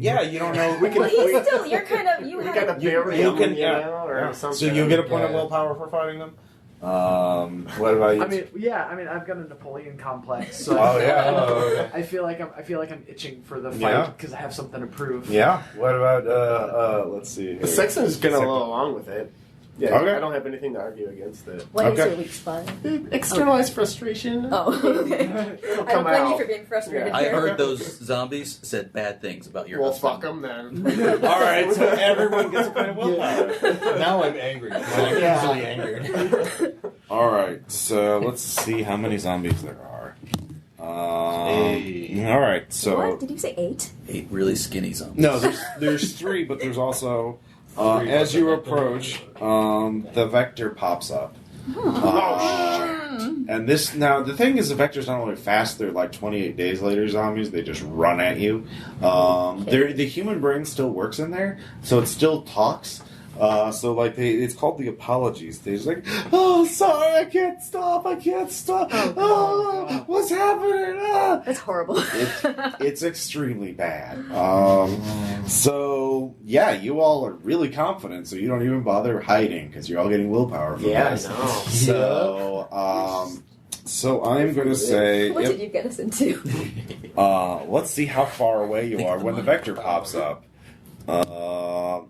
Yeah, you don't know. Well, he's still. You're kind of. You got to have. bury you him, can, you know, or something. So you get a point of willpower for fighting them. What about you? I mean, I've got a Napoleon complex, so okay. I feel like I'm itching for the fight because I have something to prove. Yeah. What about let's see. The Sexton's gonna go along with it. Yeah, Okay. I don't have anything to argue against it. What is your weak spot? Externalized frustration. Oh, okay. It'll I don't come blame out. you for being frustrated. I here. heard those zombies said bad things about your Well, husband. fuck them then. All right, so everyone gets a point of willpower. Now I'm angry. I'm easily angered. All right, so let's see how many zombies there are. All right, so What? Did you say 8? 8 really skinny zombies. no, there's 3, but there's also as you approach, the vector pops up. And this now the thing is, the vector's not only fast; they're like 28 days later zombies. They just run at you. The human brain still works in there, so it still talks. So like it's called the apologies. They're just like, oh, sorry, I can't stop. Oh, what's happening? That's horrible. It's extremely bad. So yeah, you all are really confident, so you don't even bother hiding because you're all getting willpower from this. I know. So I'm going to say, What did you get us into? let's see how far away you are when the vector pops up.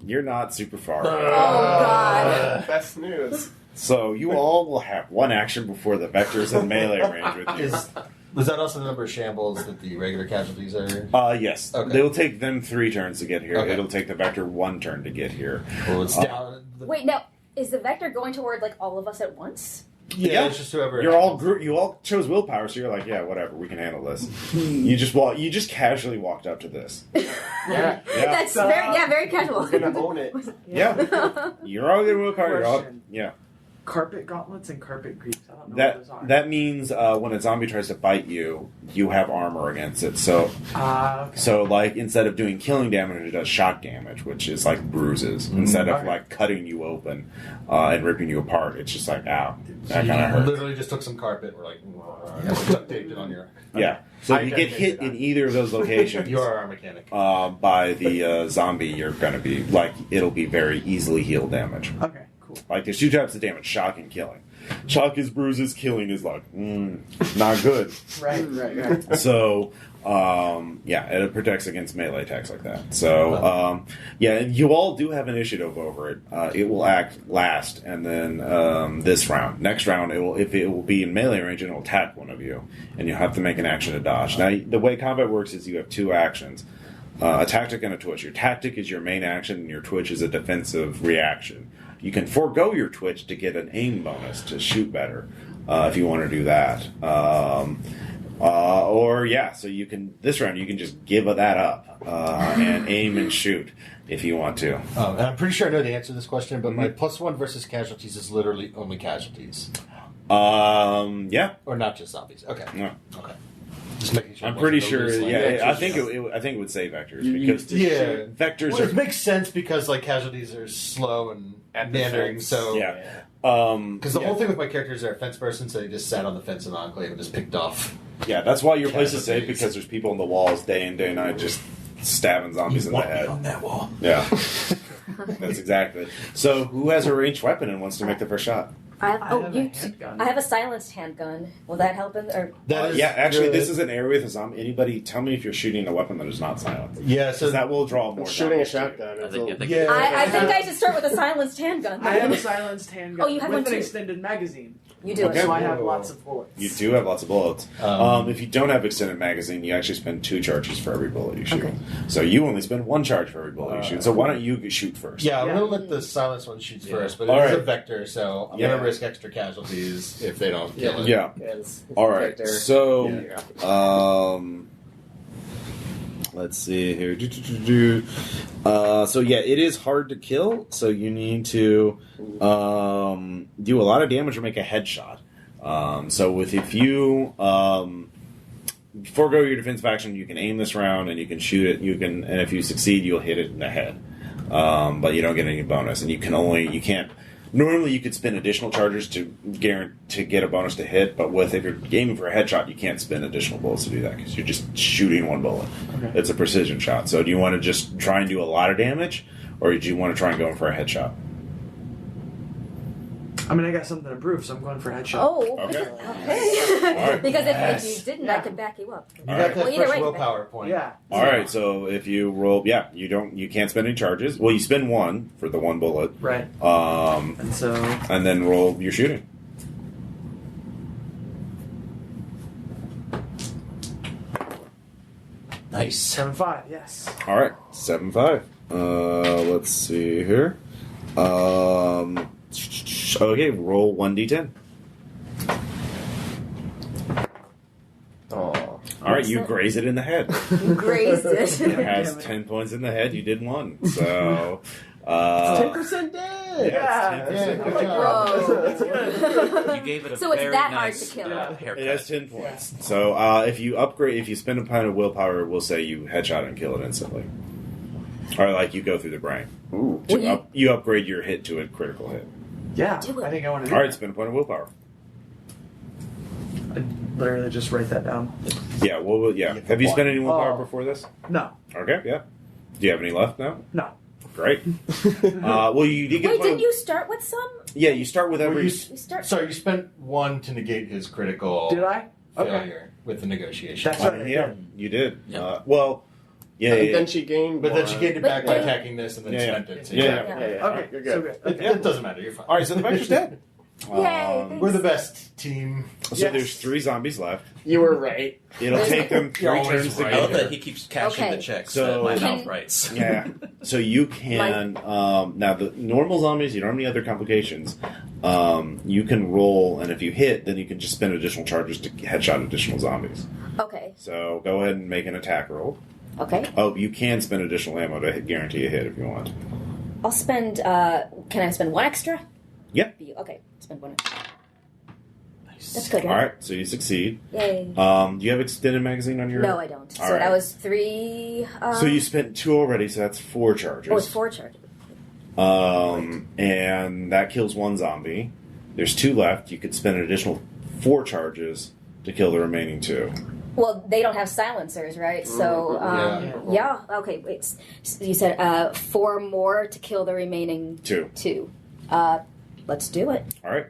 You're not super far. Oh, God. Best news. So you all will have one action before the vector's in melee range with you. Was that also the number of shambles that the regular casualties are? Yes. Okay. They'll take them 3 turns to get here. Okay. It'll take the vector 1 turn to get here. Well, it's down. Wait, now, is the vector going toward, like, all of us at once? Yeah, it's just whoever. You're all you all chose willpower, so you're like, yeah, whatever, we can handle this. You just casually walked up to this. Yeah. That's very casual. We're gonna own it. Yeah. You're all getting willpower. You're all, Question. yeah. Carpet gauntlets and carpet greaves. I don't know what That those are. that means when a zombie tries to bite you, you have armor against it. So Okay. so like instead of doing killing damage, it does shock damage, which is like bruises. Instead of like cutting you open and ripping you apart, it's just like ow, that kind of hurts. Literally just took some carpet. We're like, duct taped it on your. Yeah. So if you get hit in either of those locations, You are our mechanic. by the zombie, you're gonna be like it'll be very easily healed damage. Okay, cool. Like there's 2 types of damage: shock and killing. Shock is bruises. Killing is like not good. Right. So yeah, it protects against melee attacks like that. So yeah, you all do have initiative over it. It will act last, and then this round, next round, it will be in melee range, and it will attack one of you, and you'll have to make an action to dodge. Now, the way combat works is you have 2 actions. A tactic and a twitch. Your tactic is your main action, and your twitch is a defensive reaction. You can forego your twitch to get an aim bonus to shoot better if you want to do that. Or yeah, so you can this round you can just give that up and aim and shoot if you want to. And I'm pretty sure I know the answer to this question, but my +1 versus casualties is literally only casualties, Yeah. or not just zombies. Okay. Yeah. Okay. Just making sure. I'm pretty sure. Vectors. I think it would say vectors You because used to vectors Well, are it makes sense because like casualties are slow and At the meandering. fence. So yeah. because the whole thing with my character is they're a fence person, so they just sat on the fence in Enclave and just picked off. Yeah, that's why your place is safe Casualties. because there's people on the walls day in day and night just stabbing zombies in the Want me head. on that wall. Yeah, that's exactly. So, who has a ranged weapon and wants to make the first shot? I have, I oh, have you. a handgun. I have a silenced handgun. Will that help? Or That is Yeah, actually, good. this is an area with a zombie. Anybody, tell me if you're shooting a weapon that is not silenced. Yeah, so Because that will draw more. Shooting a zombies to you. shotgun. I It's think, a- I think Yeah. I think I should start with a silenced handgun. I have a silenced handgun Oh, you have with one an too. extended magazine. You do Okay. it. So I have Whoa. lots of bullets. You do have lots of bullets. Um, If you don't have extended magazine, you actually spend 2 charges for every bullet you shoot. Okay. So you only spend 1 charge for every bullet you shoot. So why don't you shoot first? yeah, I'm Yeah. gonna let the silence one shoot Yeah. first, but it All is a right. vector, so I'm Yeah. gonna risk extra casualties if they don't kill it. Yeah. it's All right. Vector. So, Yeah. let's see here. So yeah, it is hard to kill. So you need to do a lot of damage or make a headshot. So if you forego your defensive action, you can aim this round and you can shoot it. And if you succeed, you'll hit it in the head. But you don't get any bonus, and you can't. Normally, you could spend additional charges to get a bonus to hit, but if you're aiming for a headshot, you can't spend additional bullets to do that because you're just shooting one bullet. Okay. It's a precision shot. So, do you want to just try and do a lot of damage, or do you want to try and go in for a headshot? I mean, I got something to prove, so I'm going for a headshot. Oh. Okay. Okay. right. Because Yes. if you didn't, Yeah. I could back you up. You All got right. that Well, either first way, willpower point. Yeah. All right. So if you roll, you can't spend any charges. Well, you spend 1 for the 1 bullet, Right. and And so then roll your shooting. Nice. 7-5. Yes. All right, 7-5. Let's see here. Okay, roll 1d10. Oh. All right, you graze it in the head. You grazed it. It has 10 points in the head. You did 1. So, 10% dead! yeah, it's 10%. good Good job. Whoa. You gave it a So it's very that hard nice to kill. Yeah. haircut. It has 10 points. So, if you spend a point of willpower, we'll say you headshot and kill it instantly. Or, like, you go through the brain. Ooh. You upgrade your hit to a critical hit. Yeah. Do it. I think I want to do All right, spend a point of willpower. I literally just write that down. Yeah, well, yeah. Have you spent any willpower Oh. before this? No. Okay, yeah. Do you have any left now? No. Great. Well, you did get Wait, one didn't of- you start with some? Yeah, you start with Well, every. you We start. Sorry, you spent 1 to negate his critical Did I? Okay. failure with the negotiation. That's right. Yeah, you did. Yeah. Well, yeah, And yeah. then she gained But then she more. gained it But back by then- attacking this and then Yeah, spent it. So Yeah, yeah. Yeah, yeah. Okay. You're So good. good. It, Okay. it doesn't matter. You're fine. All right, so the vector's dead. Yay. We're the best team. So Yes. there's 3 zombies left. You were right. It'll take them 3 You're always turns to right. I get love there. that he keeps cashing Okay. the checks So- that my Can- mouth writes. Yeah. So you can now the normal zombies. You don't have any other complications. You can roll, and if you hit, then you can just spend additional charges to headshot additional zombies. Okay. So go ahead and make an attack roll. Okay. Oh, you can spend additional ammo to guarantee a hit if you want. I'll spend. Can I spend 1 extra? Yep. Okay. Spend 1. Nice. That's good, All right? right. So you succeed. Yay. Do you have extended magazine on your? No, I don't. All So right. that was 3. So you spent 2 already. So that's 4 charges. Oh, it's 4 charges. And that kills 1 zombie. There's 2 left. You could spend an additional 4 charges to kill the remaining 2. Well, they don't have silencers, right? So, yeah. Okay, wait. So you said 4 more to kill the remaining 2. 2. Let's do it. All right.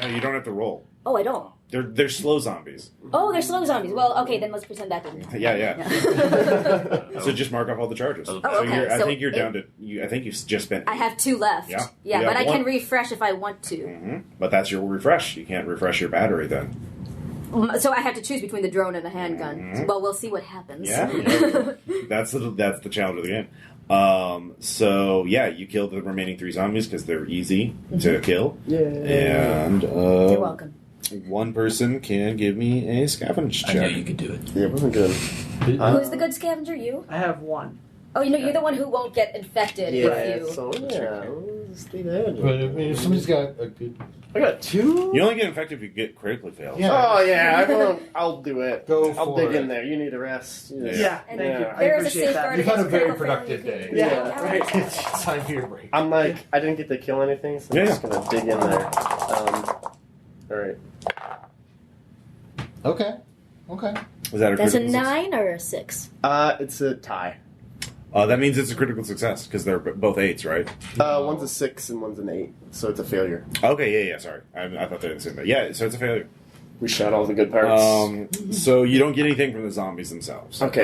No, you don't have to roll. Oh, I don't. They're slow zombies. Oh, they're slow zombies. Well, okay, then let's pretend that didn't happen. Yeah. So just mark off all the charges. Oh, So okay. I So think you're it- down to. I think you've just spent. I have 2 left. Yeah. Yeah, You but have I can 1. refresh if I want to. Mhm. But that's your refresh. You can't refresh your battery then. So I have to choose between the drone and the handgun. Mhm. Well, we'll see what happens. Yeah. That's the challenge of the game. So yeah, you killed the remaining 3 zombies because they're easy to kill. Yeah. And You're welcome. 1 person can give me a scavenge I check. know you could do it. Yeah, it wasn't good. Who's the good scavenger? You? I have 1. Oh, you're the one who won't get infected Yeah, if you. so yeah. just leave it. But I mean, if somebody's got a good... I got 2? You only get infected if you get critically failed. Yeah. Oh, yeah, I'll do it. I'll dig it. in there. You need a rest. Yeah, And thank you. I there is a appreciate that. safeguard You've had a against very critical productive failure. day. Yeah, right. It's time for your break. I'm like, I didn't get to kill anything, so I'm just going to dig in there. Alright. Okay. Is that a That's a critical 9 or a 6? It's a tie. That means it's a critical success because they're both 8s, right? One's a 6 and one's an 8, so it's a failure. Okay, yeah, sorry. I thought they were the same. Yeah, so it's a failure. We shot all the good parts. So you don't get anything from the zombies themselves. Okay.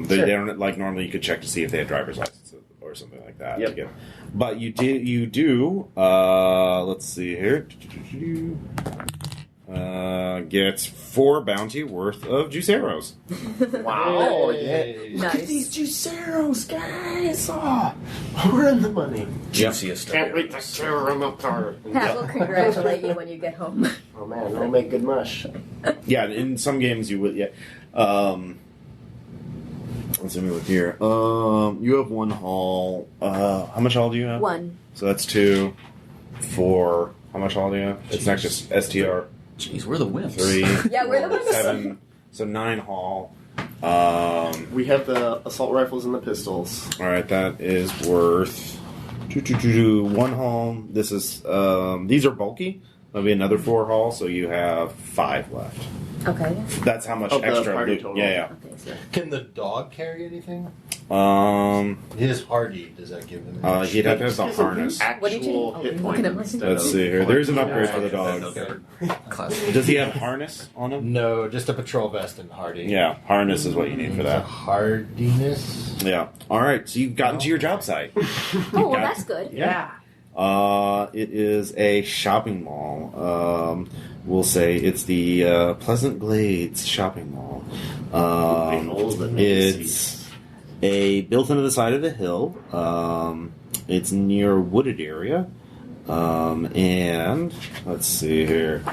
They Sure. don't, like, normally you could check to see if they had driver's licenses or something like that. Yep. To get, but you do, let's see here. Gets 4 bounty worth of juice arrows. Wow, Yay. yeah. Look at Nice. these juiceros, guys! Oh, we're in the money. Juiciest. Can't wait to tear them apart. Pat will congratulate you when you get home. Oh man, they'll make good mush. Yeah, in some games you would, yeah. Let's see, let me look here. You have 1 haul. How much haul do you have? 1. So that's 2, 4. How much haul do you have? It's not just STR. Jeez, we're the wimps. 3. Yeah, we're the ones. 7. So 9 haul. We have the assault rifles and the pistols. All right, that is worth 1 haul. This is these are bulky. There'll be another 4 haul, so you have 5 left. Okay. That's how much Of the extra party loot. total. Yeah, Okay, so Can the dog carry anything? yeah. His hardy, does that give him... He'd have to have the harness. What did you Actual do? hit Oh, point look at him. instead Let's of- see here. There's an upgrade for the dog. Classic. Does he have harness on him? No, just a patrol vest and hardy. Yeah, harness is what you need for that. Hardiness? Yeah. All right, so you've gotten to your job site. oh, well, that's good. Yeah. It is a shopping mall. We'll say it's the Pleasant Glades shopping mall. It's built into the side of the hill. It's near a wooded area. And let's see here.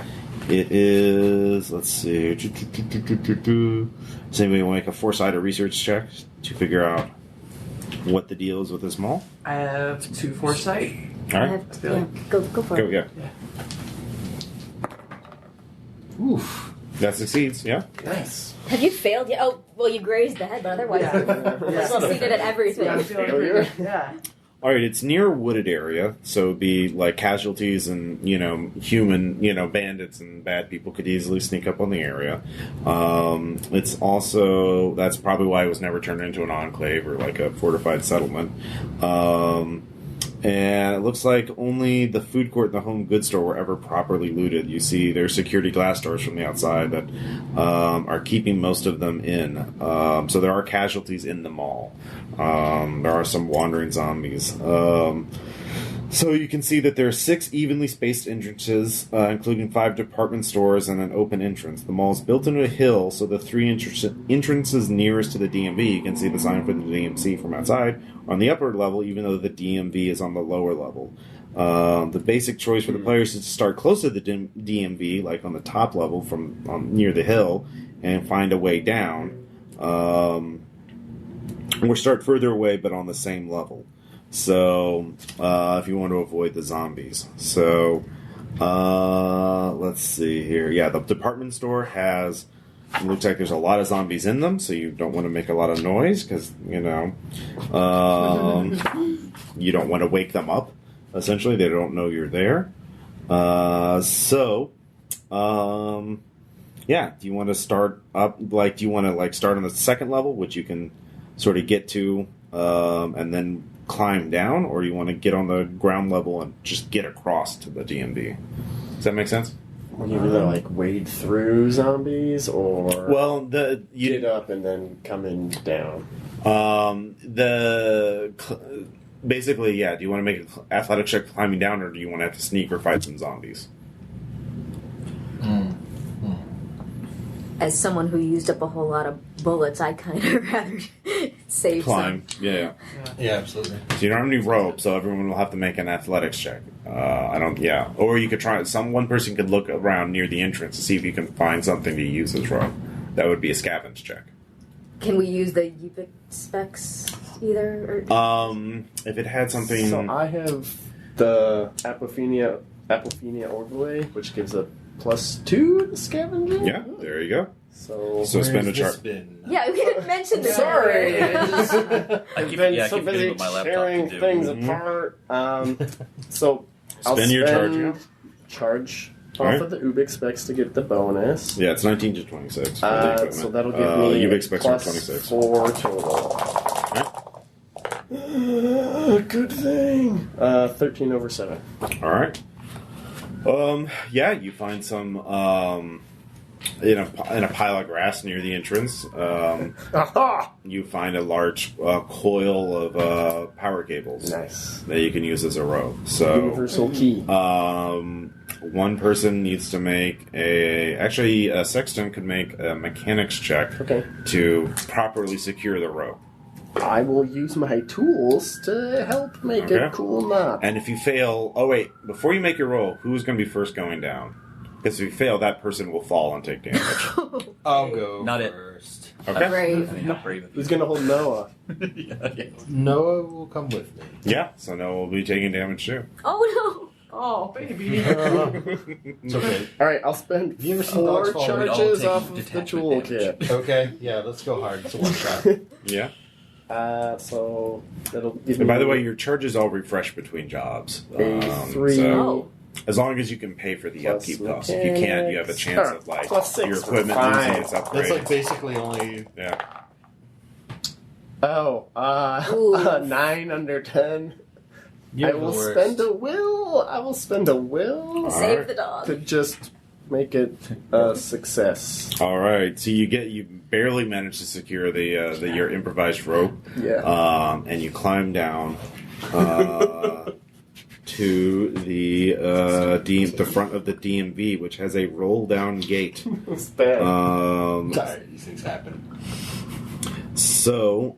It is, let's see. Does anybody want to make a foresight or research check to figure out what the deal is with this mall? I have 2 foresight. All I right. have, yeah, go for Go, it. yeah. Oof. That succeeds, yeah? Nice. Have you failed yet? Oh, well, you grazed the head, but otherwise you succeeded at everything. Yeah, I'm feeling Failure. pretty good. Yeah. All right, it's near a wooded area, so it'd be like casualties and, human, bandits and bad people could easily sneak up on the area. It's also, that's probably why it was never turned into an enclave or like a fortified settlement. And it looks like only the food court and the home goods store were ever properly looted. You see there's security glass doors from the outside that are keeping most of them in. So there are casualties in the mall. There are some wandering zombies. So you can see that there are 6 evenly spaced entrances, including 5 department stores and an open entrance. The mall is built into a hill, so the 3 entrances nearest to the DMV, you can see the sign for the DMC from outside, are on the upper level, even though the DMV is on the lower level. The basic choice for the players is to start close to the DMV, like on the top level from near the hill, and find a way down. Or start further away, but on the same level. So, if you want to avoid the zombies. So, let's see here. Yeah, the department store has, it looks like there's a lot of zombies in them, so you don't want to make a lot of noise, because, you don't want to wake them up, essentially. They don't know you're there. Yeah, do you want to start up, do you want to, start on the second level, which you can sort of get to, and then climb down, or you want to get on the ground level and just get across to the DMV? Does that make sense? Would you rather wade through zombies or get up and then coming down? Basically, yeah. Do you want to make an athletic check climbing down, or do you want to have to sneak or fight some zombies? As someone who used up a whole lot of bullets, I kind of rather save Climb. some. Yeah. Yeah, absolutely. So you don't have any rope, so everyone will have to make an athletics check. Or you could try. One person could look around near the entrance to see if you can find something to use as rope. That would be a scavenge check. Can we use the UPIC specs either? If it had something. So I have the Apophenia overlay, which gives a +2 to scavenging. Yeah, there you go. So spend a Where's chart. this been? Yeah, we didn't mention this. Sorry, earlier. I keep, been yeah, I so keep busy forgetting what my laptop tearing can do. things Mhm. apart. So I'll Spend your charge, yeah. charge off Alright. of the Ubix specs to get the bonus. Yeah, it's 19 to 26. for the equipment. So that'll give me Ubix specs are plus 26. 4 total. Good thing. 13 over 7. All right. Yeah, you find some in a pile of grass near the entrance. Aha! You find a large coil of power cables Nice. that you can use as a rope. So, Universal key. one person needs to make a sexton could make a mechanics check Okay. to properly secure the rope. I will use my tools to help make Okay. a cool knot. And if you fail, before you make your roll, who's going to be first going down? Because if you fail, that person will fall and take damage. I'll go Not it. first. Okay. Brave. I mean, not brave of Who's you. going to hold Noah? yeah. Noah will come with me. Yeah, so Noah will be taking damage too. Oh Oh, baby. It's okay. All right, I'll spend Have you ever seen 4 dogs fall? We'd all charges take off of the detachment damage. toolkit. Okay, yeah, let's go hard. It's a one shot. Yeah. So that'll give me. And by the way, your charges all refresh between jobs. A 3. So Oh. as long as you can pay for the Plus upkeep costs. If you can't, you have a chance mechanics. of like Plus 6 your for equipment fine. losing its upgrade. That's like basically only. Yeah. Oh, Ooh. 9 under 10. You're I the will worst. spend a will. I will spend a will Save the dog. to just make it a success. All right. So you barely manage to secure your improvised rope. Yeah. And you climb down to the front of the DMV, which has a roll down gate. It's bad. Sorry, these things happen. So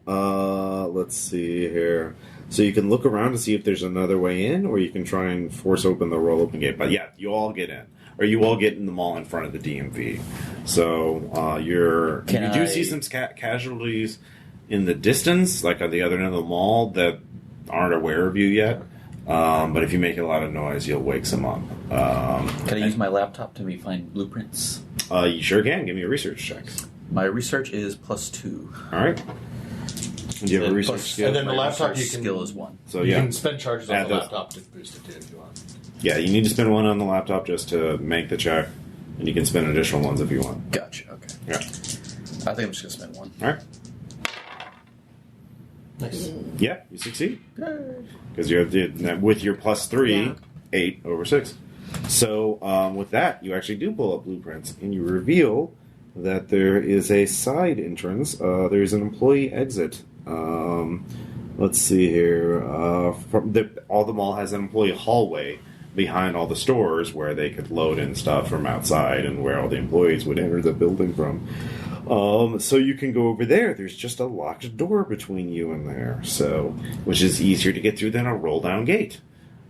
let's see here. So you can look around to see if there's another way in, or you can try and force open the roll open gate. But yeah, you all get in, or you all get in the mall in front of the DMV. So you do see some casualties in the distance, like on the other end of the mall, that aren't aware of you yet. But if you make a lot of noise, you'll wake some up. Can I use my laptop to find blueprints? You sure can. Give me a research check. My research is +2. All right. Do you have a And research plus- skill? And then the My laptop research you can skill is 1. So you yeah, can spend charges on Add the those. laptop to boost it too if you want. yeah, you need to spend 1 on the laptop just to make the check, and you can spend additional ones if you want. Gotcha. Okay. Yeah. I think I'm just gonna spend 1. All right. Nice. Yeah, you succeed because you have with your +3, 8 over 6. So with that, you actually do pull up blueprints, and you reveal that there is a side entrance. There is an employee exit. Let's see here. All the mall has an employee hallway behind all the stores where they could load in stuff from outside, and where all the employees would enter the building from. So you can go over there. There's just a locked door between you and there, which is easier to get through than a roll down gate.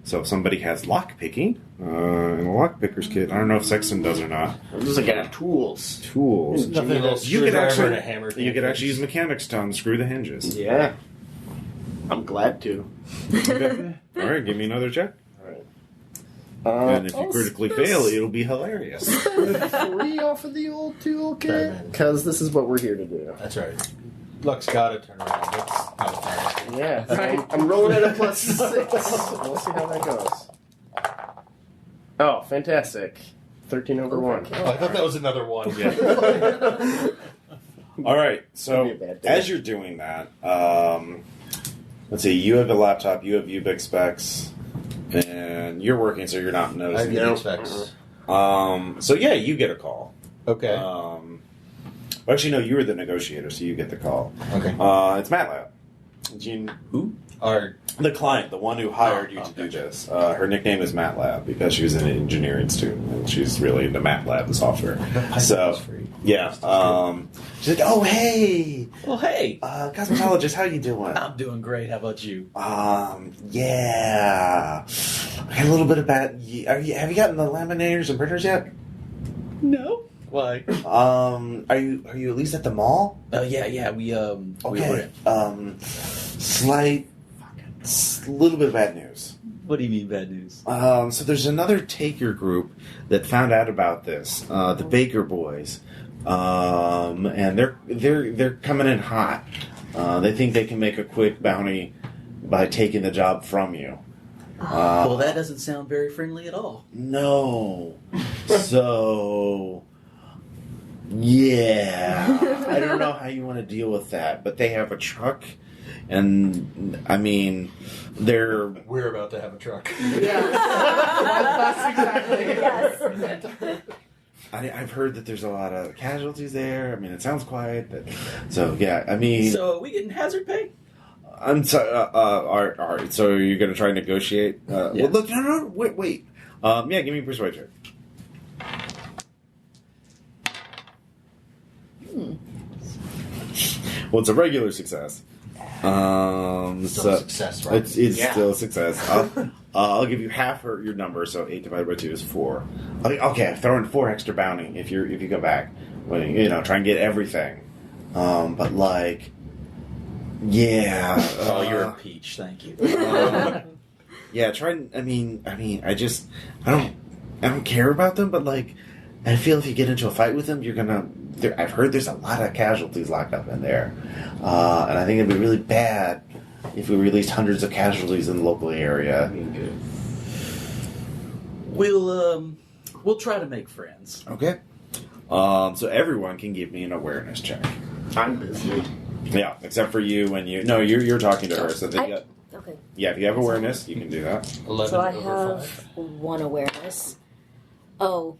So if somebody has lock picking and a lock picker's kit, I don't know if Sexton does or not. I'm just like, got tools. Tools. Nothing else. You could And a hammer. You could actually use mechanics to unscrew the hinges. Yeah. I'm glad to. Okay. All right, give me another check. And if you critically fail, it'll be hilarious. 3 off of the old toolkit. Because this is what we're here to do. That's right. Luck's gotta turn around. That's how it's done. Yeah. So I'm rolling at a +6. We'll see how that goes. Oh, fantastic. 13 over 1. Oh, I thought that was another one. All right, That'd so be a bad day. as you're doing that, let's see, you have a laptop, you have Ubix specs, and you're working, so you're not I noticing. get it. specs. So yeah, you get a call. Okay. Actually, no, you were the negotiator, so you get the call. Okay. It's MATLAB. Gene, Who? the client, the one who hired you to do this. Her nickname is MATLAB because she was an engineering student, and she's really into MATLAB, the software. So, yeah. She's like, oh, hey! Well, hey. Cosmetologist, how you doing? I'm doing great. How about you? Yeah. I got a little bit of bad... Have you gotten the laminators and printers yet? No. Why? Are you at least at the mall? Yeah. We Okay. Little bit of bad news. What do you mean bad news? So there's another taker group that found out about this, the Baker Boys, and they're coming in hot. They think they can make a quick bounty by taking the job from you. Well, that doesn't sound very friendly at all. No. So, yeah. I don't know how you want to deal with that, but they have a truck, and, I mean, We're about to have a truck. Yeah. Exactly. Yes. I've heard that there's a lot of casualties there. I mean, it sounds quiet, but... So, yeah, I mean... So, are we getting hazard pay? I'm sorry. All right. So you're going to try and negotiate? Yeah. Well, look, no. Wait. Yeah, give me a persuade check. Well, it's a regular success. Still a success, right? It's still a success. I'll give you half your number, so 8 divided by 2 is 4. Okay, I'm throwing 4 extra bounty if you go back. Well, try and get everything. But like... Yeah. Oh, you're a peach. Thank you. Yeah. I don't care about them, but like, I feel if you get into a fight with them, you're gonna. I've heard there's a lot of casualties locked up in there, and I think it'd be really bad if we released hundreds of casualties in the local area. We'll try to make friends. Okay. So everyone can give me an awareness check. I'm busy. Yeah, except for you and you. No, you're talking to her. So Okay. Yeah, if you have awareness, you can do that. 11 So I over have 5. 1 awareness. Oh,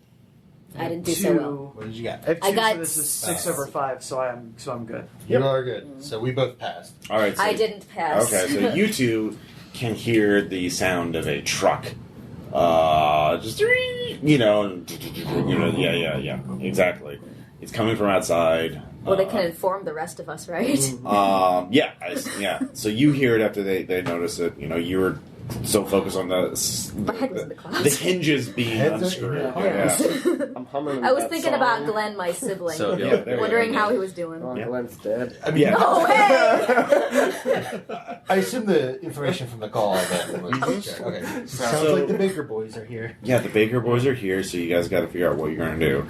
I didn't do so well. What did you got? I have 2, I got so this is 6 over 5, so I'm good. You are good. So we both passed. All right. So, I didn't pass. Okay, so you two can hear the sound of a truck. Just yeah, exactly. It's coming from outside. Well, they can inform the rest of us, right? Yeah. So you hear it after they notice it. You were so focused on My head was in the clouds. the hinges being Heads are- unscrewed. yeah. I'm humming. I was that thinking song. about Glenn, my sibling, So, Yeah, there you wondering go. how he was doing. Oh, Yeah. Glenn's dead. I mean, Yeah. Oh, hey! I assume the information from the call then was okay. Sounds So- like the Baker Boys are here. Yeah, the Baker Boys are here, so you guys got to figure out what you're going to do.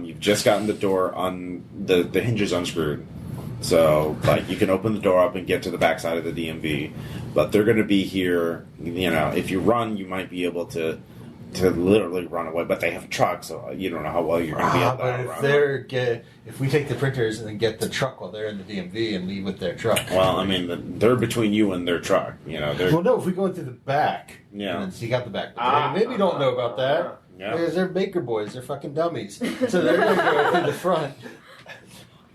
You've just gotten the door on the hinges unscrewed, so like you can open the door up and get to the backside of the DMV. But they're going to be here. If you run, you might be able to literally run away. But they have a truck, so you don't know how well you're going to be able to But outrun. if we take the printers and then get the truck while they're in the DMV and leave with their truck. Well, I mean, they're between you and their truck. They're Well, no, if we go into the back, Yeah. and then sneak out the back. But they maybe don't know about that. Yeah. Because they're Baker Boys. They're fucking dummies. So they're going to go through the front.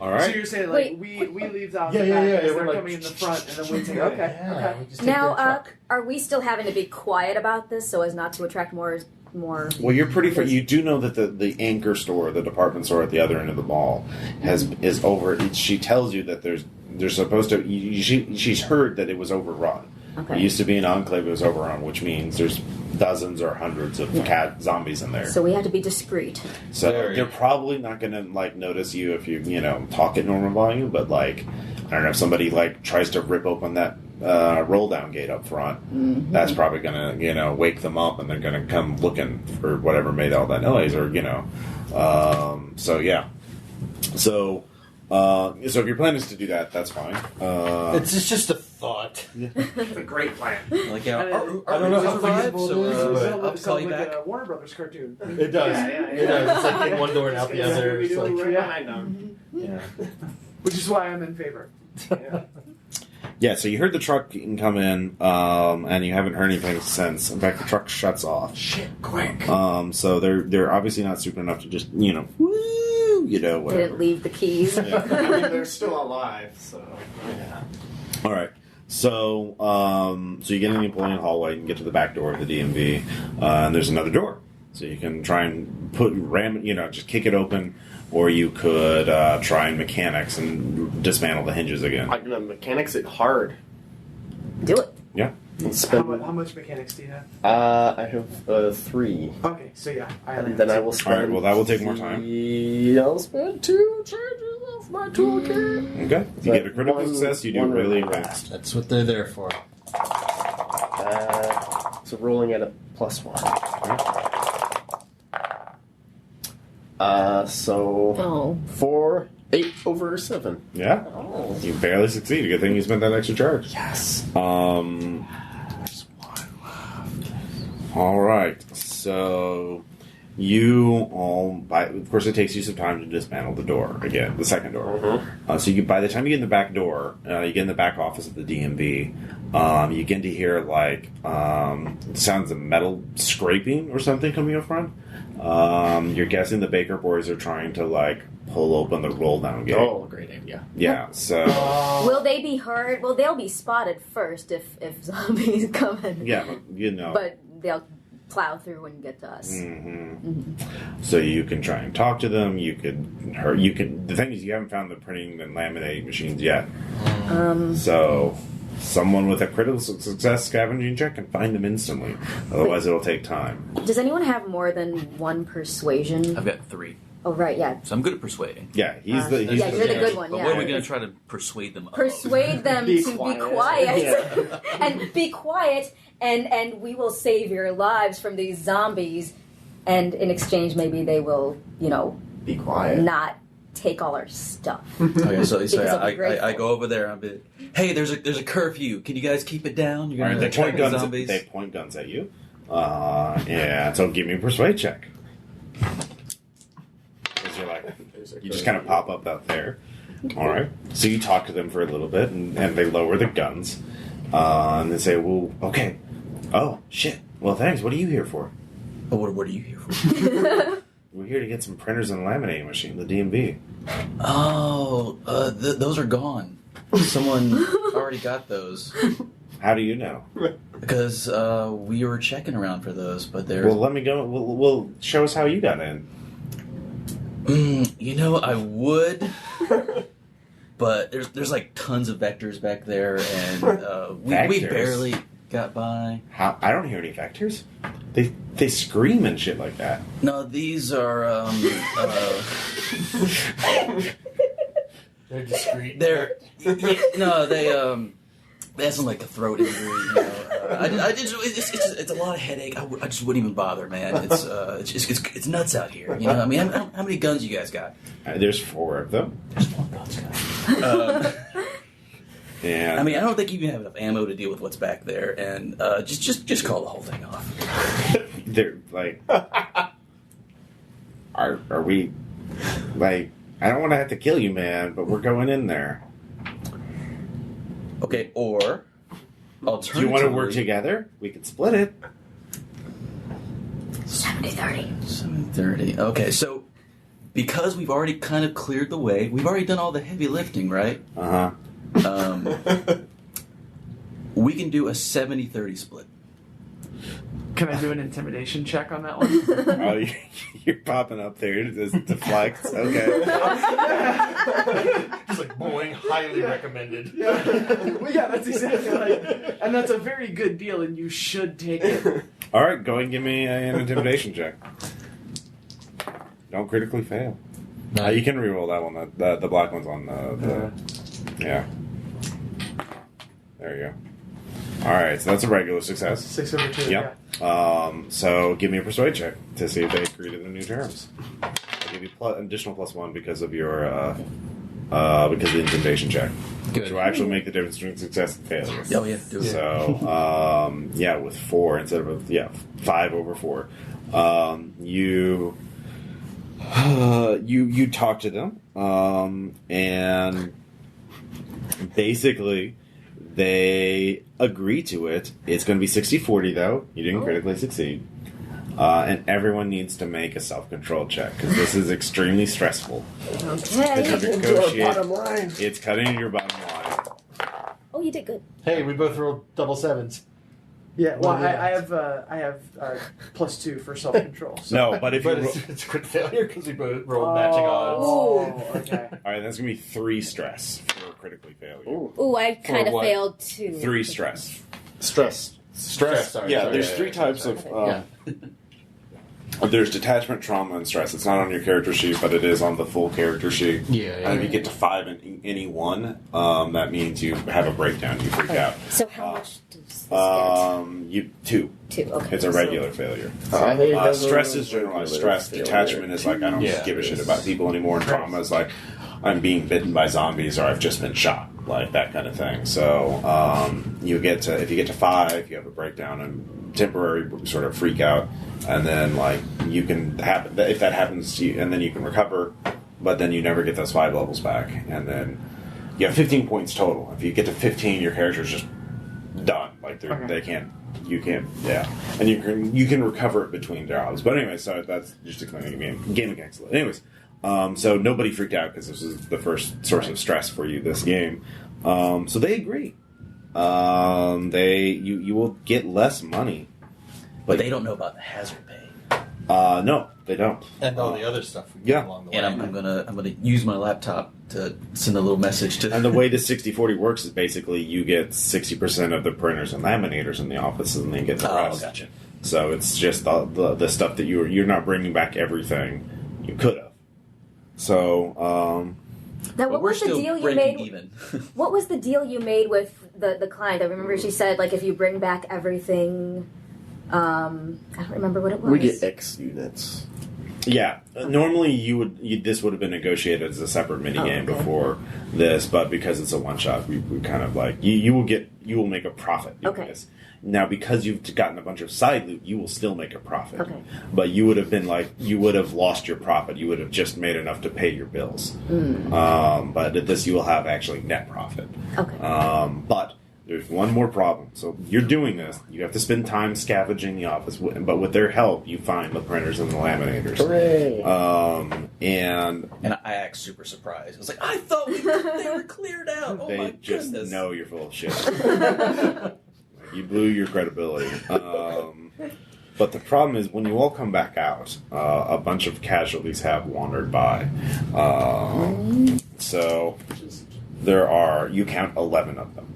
all So right. you're saying like we leave out Yeah, the yeah, back yeah, as we're they're like- coming in the front, and then we take okay. Yeah, we just take Now, their truck. are we still having to be quiet about this so as not to attract more? Well, you're pretty. You do know that the anchor store, the department store at the other end of the mall, is over. She tells you that there's supposed to. She's heard that it was overrun. Okay. It used to be an enclave. It was overrun, which means there's dozens or hundreds of cat zombies in there. So we have to be discreet. So Very. they're probably not going to notice you if you talk at normal volume. But I don't know if somebody tries to rip open that roll down gate up front. Mm-hmm. That's probably going to wake them up, and they're going to come looking for whatever made all that noise, or So yeah. So if your plan is to do that, that's fine. It's just a thought. It's a great plan. Like, I don't know how feasible it is, but I'll call you like back. a Warner Brothers cartoon. It does. Yeah. It does. It's like in one door and out the Yeah. other. It's like, Right behind them. yeah. Which is why I'm in favor. Yeah. Yeah, so you heard the truck come in, and you haven't heard anything since. In fact, the truck shuts off. Shit, quick. So they're obviously not stupid enough to just woo, whatever. Didn't leave the keys. I mean, they're still alive, so yeah. All right. So you get in the employee hallway and get to the back door of the DMV, and there's another door. So you can try and just kick it open, or you could try and mechanics and dismantle the hinges again. I'm gonna mechanics it hard. Do it. Yeah. How much mechanics do you have? I have 3. Okay, so yeah, I only And then have I two. will spend. All right, well, that will take more time. I'll spend 2 charges off my toolkit. Okay. If you get a critical success, you do really fast. That's what they're there for. So So rolling at a +1. So 4, 8 over 7. Yeah. Oh. You barely succeed. Good thing you spent that extra charge. Yes. All right. So you all, of course, it takes you some time to dismantle the door again, the second door. So by the time you get in the back door, you get in the back office of the DMV. You begin to hear like sounds of metal scraping or something coming up front. You're guessing the Baker boys are trying to like pull open the roll down gate. Oh, great idea. Yeah. So will they be heard? Well, they'll be spotted first if zombies come in. yeah, you know. But they'll plow through and get to us. So you can try and talk to them. You could hurt. You can. The thing is, you haven't found the printing and laminating machines yet. So someone with a critical success scavenging check can find them instantly. Otherwise, it'll take time. Does anyone have more than one persuasion? I've got 3. Oh, right, yeah. So I'm good at persuading. Yeah, he's the. He's yeah, you're the good one. But Yeah. what are we going to try to persuade them of? Persuade them Be to quiet. be quiet Yeah. and be quiet, and we will save your lives from these zombies. And in exchange, maybe they will, Be quiet. not take all our stuff. Okay, so Because I'll be grateful. I go over there and I'm like, hey, there's a curfew. Can you guys keep it down? You're All right, going to they point attack the guns. zombies. They point guns at you. Yeah. So give me a persuade check. Because you're like, you just kind of pop up out there. All right. So you talk to them for a little bit, and they lower the guns, and they say, "Well, okay. Oh shit. Well, thanks. What are you here for?" Oh, what are you here for? We're here to get some printers and laminating machine, the DMV. Oh, those are gone. Someone already got those. How do you know? Because we were checking around for those, but there's... Well, let me go. Well, show us how you got in. I would, but there's like tons of vectors back there, and we Vectors? barely got by. How? I don't hear any vectors. They scream and shit like that. No, these are They're discreet. They have some like a throat injury. It's a lot of headache. I just wouldn't even bother, man. It's nuts out here. I mean, how many guns you guys got? There's 4 of them. There's 4 guns, guys. And I mean, I don't think you even have enough ammo to deal with what's back there, and just call the whole thing off. they're like, are we like? I don't want to have to kill you, man, but we're going in there. Okay, or Do alternatively, you want to work together? We can split it. 70-30. 7:30. Okay, so because we've already kind of cleared the way, we've already done all the heavy lifting, right? We can do a 70-30 split. Can I do an intimidation check on that one? Oh, you're popping up there to just deflect. Okay. Just like boing, highly recommended. Well, yeah, that's exactly right. And that's a very good deal, and you should take it. All right, go and give me an intimidation check. Don't critically fail. You can reroll that one. The black one's on the yeah. There you go. All right, so that's a regular success. 6 over 2. Yep. Yeah. So give me a persuade check to see if they agree to the new terms. I'll give you additional +1 because of your because of the intimidation check. Good. Which will actually make the difference between success and failure. Oh yeah, do it. So with 4 instead of 5 over 4. You talk to them, and basically they agree to it. It's going to be 60-40 though. You didn't critically succeed. And everyone needs to make a self-control check because this is extremely stressful. Okay. Because you're Into our negotiating. bottom line. It's cutting into your bottom line. Oh, you did good. Hey, we both rolled double 7s. Yeah, well, Well, I have +2 for self-control. So. No, but if you But roll, it's a crit failure because we both rolled matching odds. Oh, okay. all right, that's going to be 3 stress for critically failure. Ooh, I kind of what? failed too. 3 stress. Stress. Sorry, Yeah, sorry, there's yeah, 3 yeah, types sorry. of. There's detachment, trauma, and stress. It's not on your character sheet, but it is on the full character sheet. Yeah. And if you get to 5 in any one, that means you have a breakdown. You freak out. So how much does does this get? You 2. 2, okay. It's a regular failure. Stress is generalized stress. Detachment is like, I don't give a shit about people anymore. And trauma is like, I'm being bitten by zombies or I've just been shot. Like that kind of thing. So if you get to 5, you have a breakdown and temporary sort of freak out. And then like you can happen if that happens to you, and then you can recover, but then you never get those 5 levels back. And then you have 15 points total. If you get to 15, your character's just done. Like they can't. You can't. Yeah, and you can recover it between jobs. But anyway, so that's just a game mechanics. Anyways, so nobody freaked out because this is the first source of stress for you this game. So they agree. You will get less money, but they don't know about the hazard pay. No, they don't. And all the other stuff we get along the way. And I'm gonna use my laptop to send a little message to. And the way the 60/40 works is basically you get 60% of the printers and laminators in the office, and then get the rest. Oh, gotcha. So it's just the stuff that you're not bringing back everything you could have. So. Now, what was the deal you made? What was the deal you made with the client? I remember she said, like, if you bring back everything, I don't remember what it was. We get X units. Yeah, normally this would have been negotiated as a separate minigame before this, but because it's a one shot, we kind of like you will make a profit. Okay. This. Now, because you've gotten a bunch of side loot, you will still make a profit. Okay. But you would have lost your profit. You would have just made enough to pay your bills. But at this, you will have actually net profit. Okay. But there's one more problem. So you're doing this. You have to spend time scavenging the office, but with their help, you find the printers and the laminators. Hooray! And I act super surprised. I was like, I thought they were cleared out. Oh my goodness! They just know you're full of shit. You blew your credibility. But the problem is, when you all come back out, a bunch of casualties have wandered by. So you count 11 of them.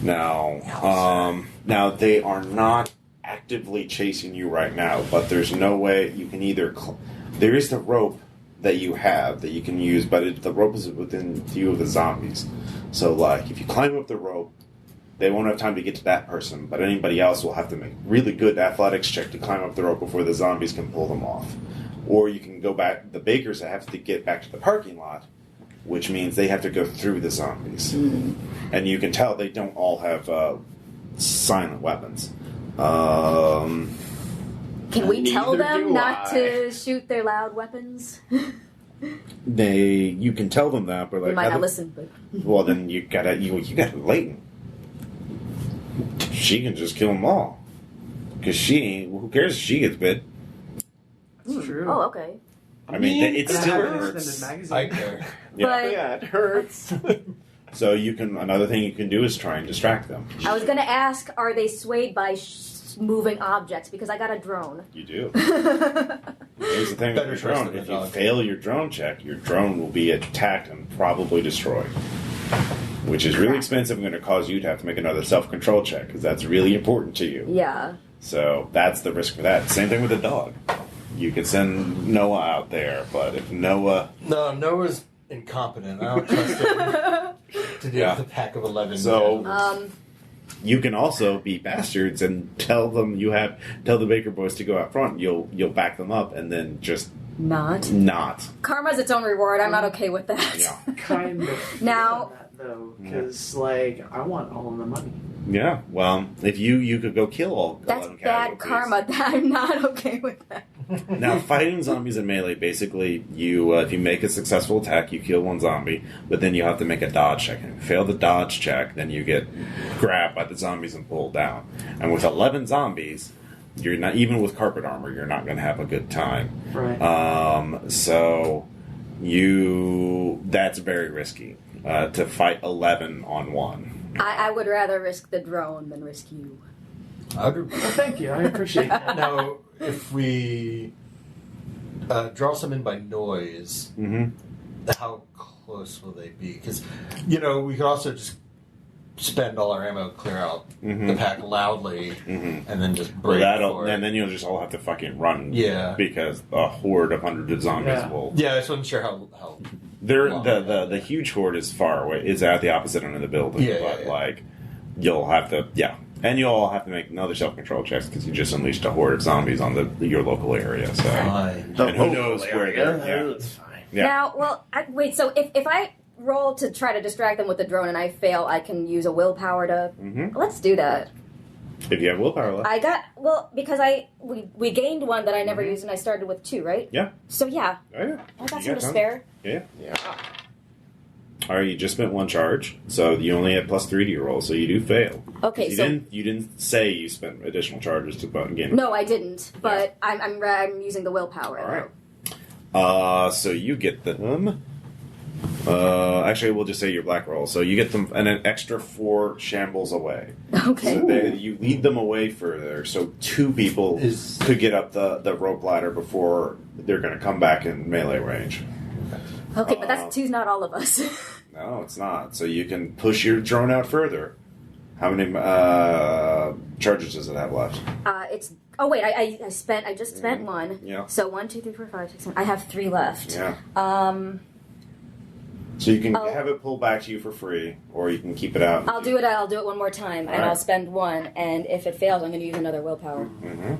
Now they are not actively chasing you right now, but there's no way you can either... there is the rope that you have that you can use, but the rope is within view of the zombies. So, like, if you climb up the rope, they won't have time to get to that person, but anybody else will have to make really good athletics check to climb up the rope before the zombies can pull them off. Or you can go back, the bakers have to get back to the parking lot, which means they have to go through the zombies. And you can tell they don't all have silent weapons. Can we tell them not to shoot their loud weapons? You can tell them that, but like, they might not listen. But well, then you gotta Leighton. She can just kill them all. Because who cares if she gets bit? That's true. Oh, okay. I mean, it still hurts. I care. Yeah, it hurts. So another thing you can do is try and distract them. I was going to ask, are they swayed by moving objects? Because I got a drone. You do. Here's the thing with your drone. If you fail your drone check, your drone will be attacked and probably destroyed. Which is really expensive and going to cause you to have to make another self-control check, because that's really important to you. Yeah. So that's the risk for that. Same thing with a dog. You could send Noah out there, but if Noah... No, Noah's incompetent. I don't trust him to deal with a pack of 11. So... you can also be bastards and tell the Baker boys to go out front. You'll back them up and then just not. Karma's its own reward. I'm not okay with that. Yeah. Kind of. Now, though, because like I want all of the money. Yeah. Well, if you could go kill all 11 that's bad karma. I'm not okay with that. Now, fighting zombies in melee, basically, if you make a successful attack, you kill one zombie, but then you have to make a dodge check. And if you fail the dodge check, then you get grabbed by the zombies and pulled down. And with 11 zombies, you're not, even with carpet armor, you're not going to have a good time. Right. So that's very risky to fight 11 on one. I would rather risk the drone than risk you. Well, thank you. I appreciate that. Now, if we draw some in by noise, how close will they be? Because, we could also just spend all our ammo, clear out the pack loudly, and then just break for it. And then you'll just all have to fucking run. Yeah. Because a horde of hundreds of zombies will... Yeah, I just wasn't sure how the huge horde is far away. It's at the opposite end of the building. But you'll have to... Yeah. And you all have to make another self-control checks because you just unleashed a horde of zombies on your local area. So, and who knows where they're... Yeah. That's fine. Yeah. Now, well, wait, so if I roll to try to distract them with the drone and I fail, I can use a willpower to... Mm-hmm. Let's do that. If you have willpower left. I got... Well, because we gained one that I never used and I started with 2, right? Yeah. So, yeah. Oh, yeah. I got You some to time. spare. Yeah. Yeah. All right, you just spent 1 charge, so you only have +3 to your roll, so you do fail. Okay, you so... you didn't say you spent additional charges to gain. No, I didn't, but I'm using the willpower. All right. So you get them. Actually, we'll just say your black roll. So you get them and an extra 4 shambles away. Okay. So you lead them away further, so 2 people could get up the rope ladder before they're going to come back in melee range. Okay, but that's 2's not all of us. No, it's not. So you can push your drone out further. How many charges does it have left? It's... Oh, wait, I just spent 1. Yeah. So 1, 2, 3, 4, 5, 6, 7... I have 3 left. Yeah. So you can have it pulled back to you for free, or you can keep it out. I'll do it 1 more time, and I'll spend 1, and if it fails, I'm going to use another willpower. Mm-hmm.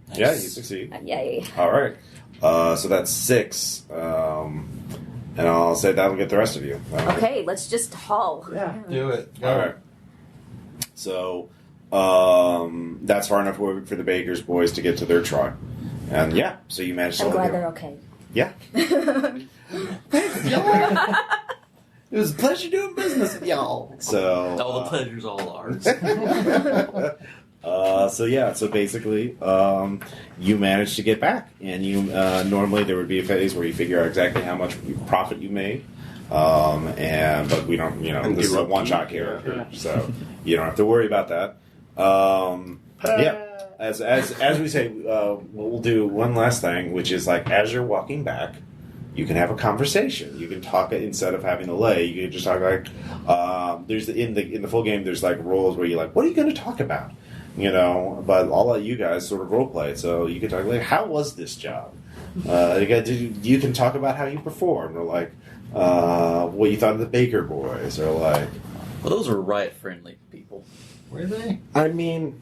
Nice. Yeah, you succeed. Yay. All right. So that's 6. And I'll say that'll get the rest of you. Okay, let's just haul. Yeah. Do it. All right. So that's far enough for the Baker's boys to get to their truck. And yeah, so you managed to... I'm glad they're okay. Yeah. It was a pleasure doing business with y'all. So... All the pleasure's all ours. So basically, you managed to get back, and you normally there would be a phase where you figure out exactly how much profit you made, but we don't, this is a one-shot character, so you don't have to worry about that. As we say, we'll do one last thing, which is like as you're walking back, you can have a conversation. You can talk instead of having to lay. You can just talk like there's in the full game. There's like roles where you're like, what are you going to talk about? But I'll let you guys sort of role play it. So you can talk like, how was this job? You can talk about how you performed, or like what you thought of the Baker boys, or like. Well, those were riot-friendly people. Were they? I mean,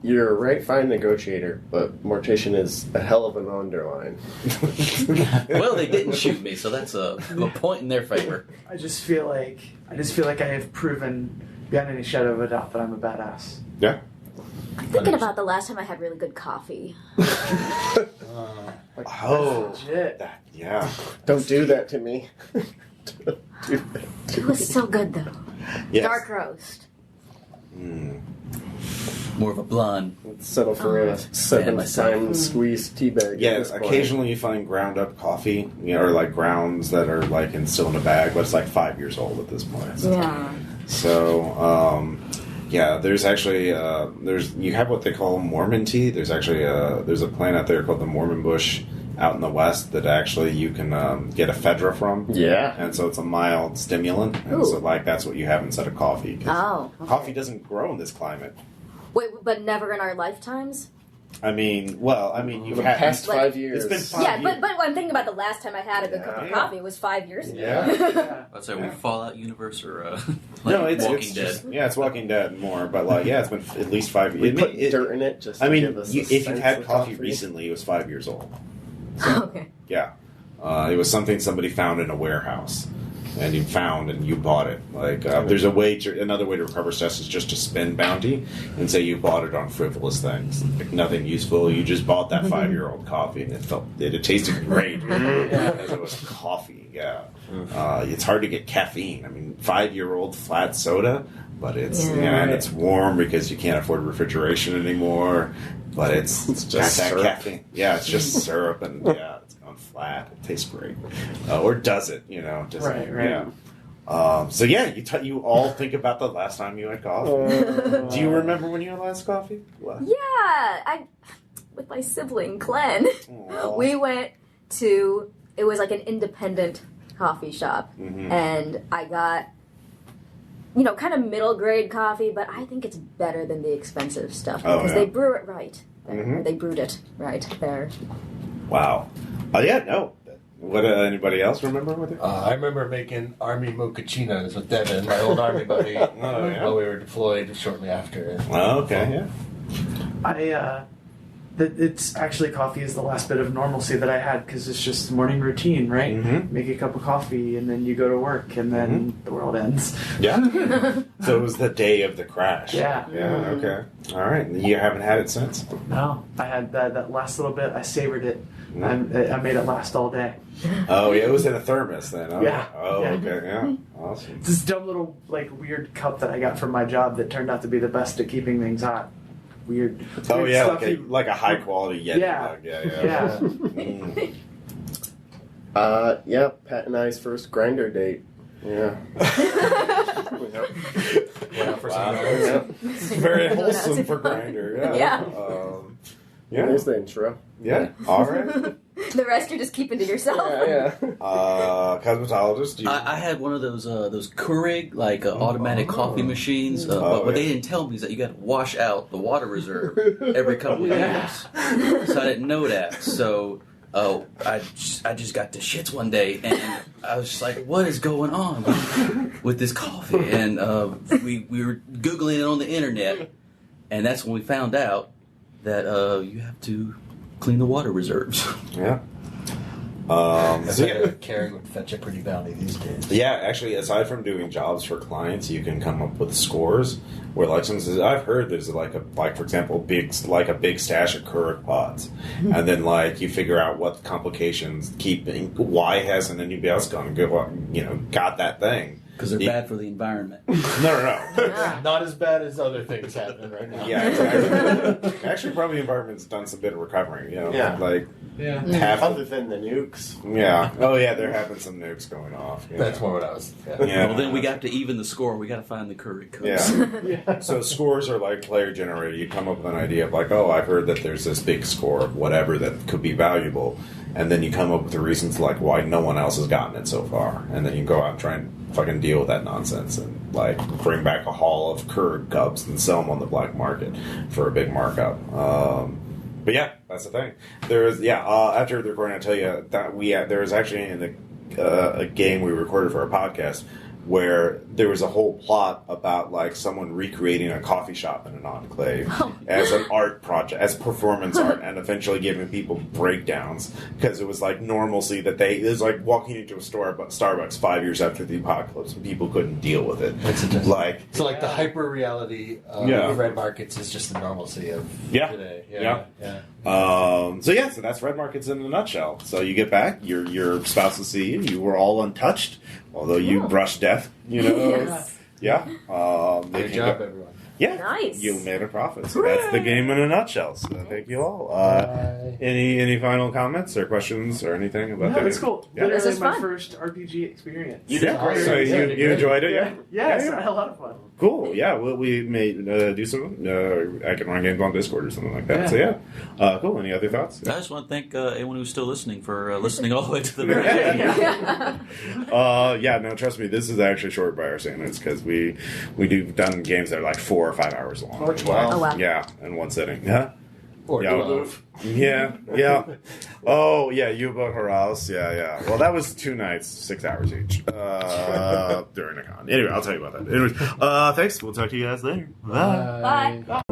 you're a right fine negotiator, but Mortician is a hell of an underline. Well, they didn't shoot me, so that's a point in their favor. I just feel like I have proven beyond any shadow of a doubt that I'm a badass. Yeah. I'm thinking about the last time I had really good coffee. Legit. Yeah. Don't do that to me. Don't do that. It was so good, though. Yes. Dark roast. More of a blonde. Let's settle for a 7-time squeezed teabag. Yes, occasionally you find ground up coffee, or like grounds that are like still in a bag, but it's like 5 years old at this point. Yeah. So, there's actually you have what they call Mormon tea. There's actually there's a plant out there called the Mormon bush out in the west that actually you can get ephedra from. Yeah. And so it's a mild stimulant, and so like that's what you have instead of coffee. 'Cause Oh. Okay. coffee doesn't grow in this climate. Wait, but never in our lifetimes? You've For the had past like- 5 years. It's been 5 Yeah, years. but I'm thinking about the last time I had a good cup of Yeah. coffee. It was 5 years ago. Yeah. I'd say we Fallout universe or No, it's Walking it's Dead. just- it's Walking Dead more, but it's been at least 5 We years. put dirt in it just to give us If a you've sense had of coffee recently, it was 5 years old. Okay. Yeah, it was something somebody found in a warehouse, and you bought it. Like there's another way to recover stress is just to spend bounty and say you bought it on frivolous things, like nothing useful. You just bought that 5-year-old coffee, and it tasted great because it was coffee. Yeah, it's hard to get caffeine. I mean, 5-year-old flat soda, but and it's warm because you can't afford refrigeration anymore. But it's just that syrup. caffeine. Yeah, it's just syrup, and it's gone flat. It tastes great, or does it? Just, Right. Yeah. You all think about the last time you had coffee. Do you remember when you had last coffee? What? Yeah, with my sibling Glenn, Aw. we went to. It was like an independent coffee shop, and I got. Kind of middle grade coffee, but I think it's better than the expensive stuff because they brew it right. They brewed it right there. Wow. What anybody else remember with it? I remember making army mochachinos with Devin, my old army buddy, while we were deployed shortly after. Oh, okay, yeah. It's actually coffee is the last bit of normalcy that I had because it's just morning routine, right? Mm-hmm. Make a cup of coffee and then you go to work and then the world ends. Yeah. So it was the day of the crash. Yeah. Yeah. Okay. All right. You haven't had it since. No, I had that last little bit. I savored it. Mm. I made it last all day. Oh yeah, it was in a thermos then. Oh, Yeah. Oh Yeah. okay. Yeah. Awesome. It's this dumb little weird cup that I got from my job that turned out to be the best at keeping things hot. Weird. Oh weird yeah, stuff like a high quality Yeti Yeah. mug. Yeah. Yeah. Yeah, Pat and I's first grinder date. Yeah. It's very wholesome for Grindr. Yeah. Yeah. Yeah. There's the intro. Yeah. All right. The rest you're just keeping to yourself. Yeah. Cosmetologist. I had one of those Keurig automatic coffee machines, but what they didn't tell me is that you got to wash out the water reserve every couple of years. So I didn't know that. So I just got the shits one day, and I was just like, "What is going on with this coffee?" And we were googling it on the internet, and that's when we found out that you have to clean the water reserves. Yeah. Keurig would fetch a pretty bounty these days. Yeah, actually, aside from doing jobs for clients, you can come up with scores where, I've heard there's for example, a big stash of Keurig pods, and then you figure out what complications why hasn't anybody else got that thing. Because they're bad for the environment. No. Not as bad as other things happening right now. Yeah, exactly. Actually, probably the environment's done some bit of recovering. Yeah. Other than the nukes. Yeah. Oh, yeah. There have been some nukes going off. That's more what I was. Yeah. Well, then we got to even the score. We got to find the Keurig cups. Yeah. So scores are player generated. You come up with an idea of I've heard that there's this big score of whatever that could be valuable, and then you come up with the reasons why no one else has gotten it so far, and then you go out and try and fucking deal with that nonsense and bring back a haul of Keurig cups and sell them on the black market for a big markup. But yeah, that's the thing. There is after the recording, I'll tell you that there was actually in a game we recorded for our podcast where there was a whole plot about someone recreating a coffee shop in an enclave as an art project, as performance art, and eventually giving people breakdowns because it was normalcy that it was walking into a Starbucks 5 years after the apocalypse and people couldn't deal with it. That's interesting. So the hyper reality of red markets is just the normalcy of today. So that's red markets in a nutshell. So you get back, your spouse will see you were all untouched. Although you brushed death, Yes. Yeah. Good job, everyone. Yeah. Nice. You made a profit. So that's the game in a nutshell. So thank you all. Any final comments or questions or anything about that? No, it's cool. Yeah. Literally This is my fun. first RPG experience. You did great. So you enjoyed it? Yeah. Yes, Yeah. I had a lot of fun. Cool. Yeah. Well, we may do some. I can run games on Discord or something like that. Yeah. So cool. Any other thoughts? I just want to thank anyone who's still listening for listening all the way to the very end. No, trust me, this is actually short by our standards because we've done games that are 4 or 5 hours long. Or 12. Oh, wow. Yeah, in one sitting. Yeah. Or Yeah. move. Yeah. Oh, yeah, U-boat Horace. Yeah. Well, that was 2 nights, 6 hours each during a con. Anyway, I'll tell you about that. Anyways, thanks. We'll talk to you guys later. Bye. Bye.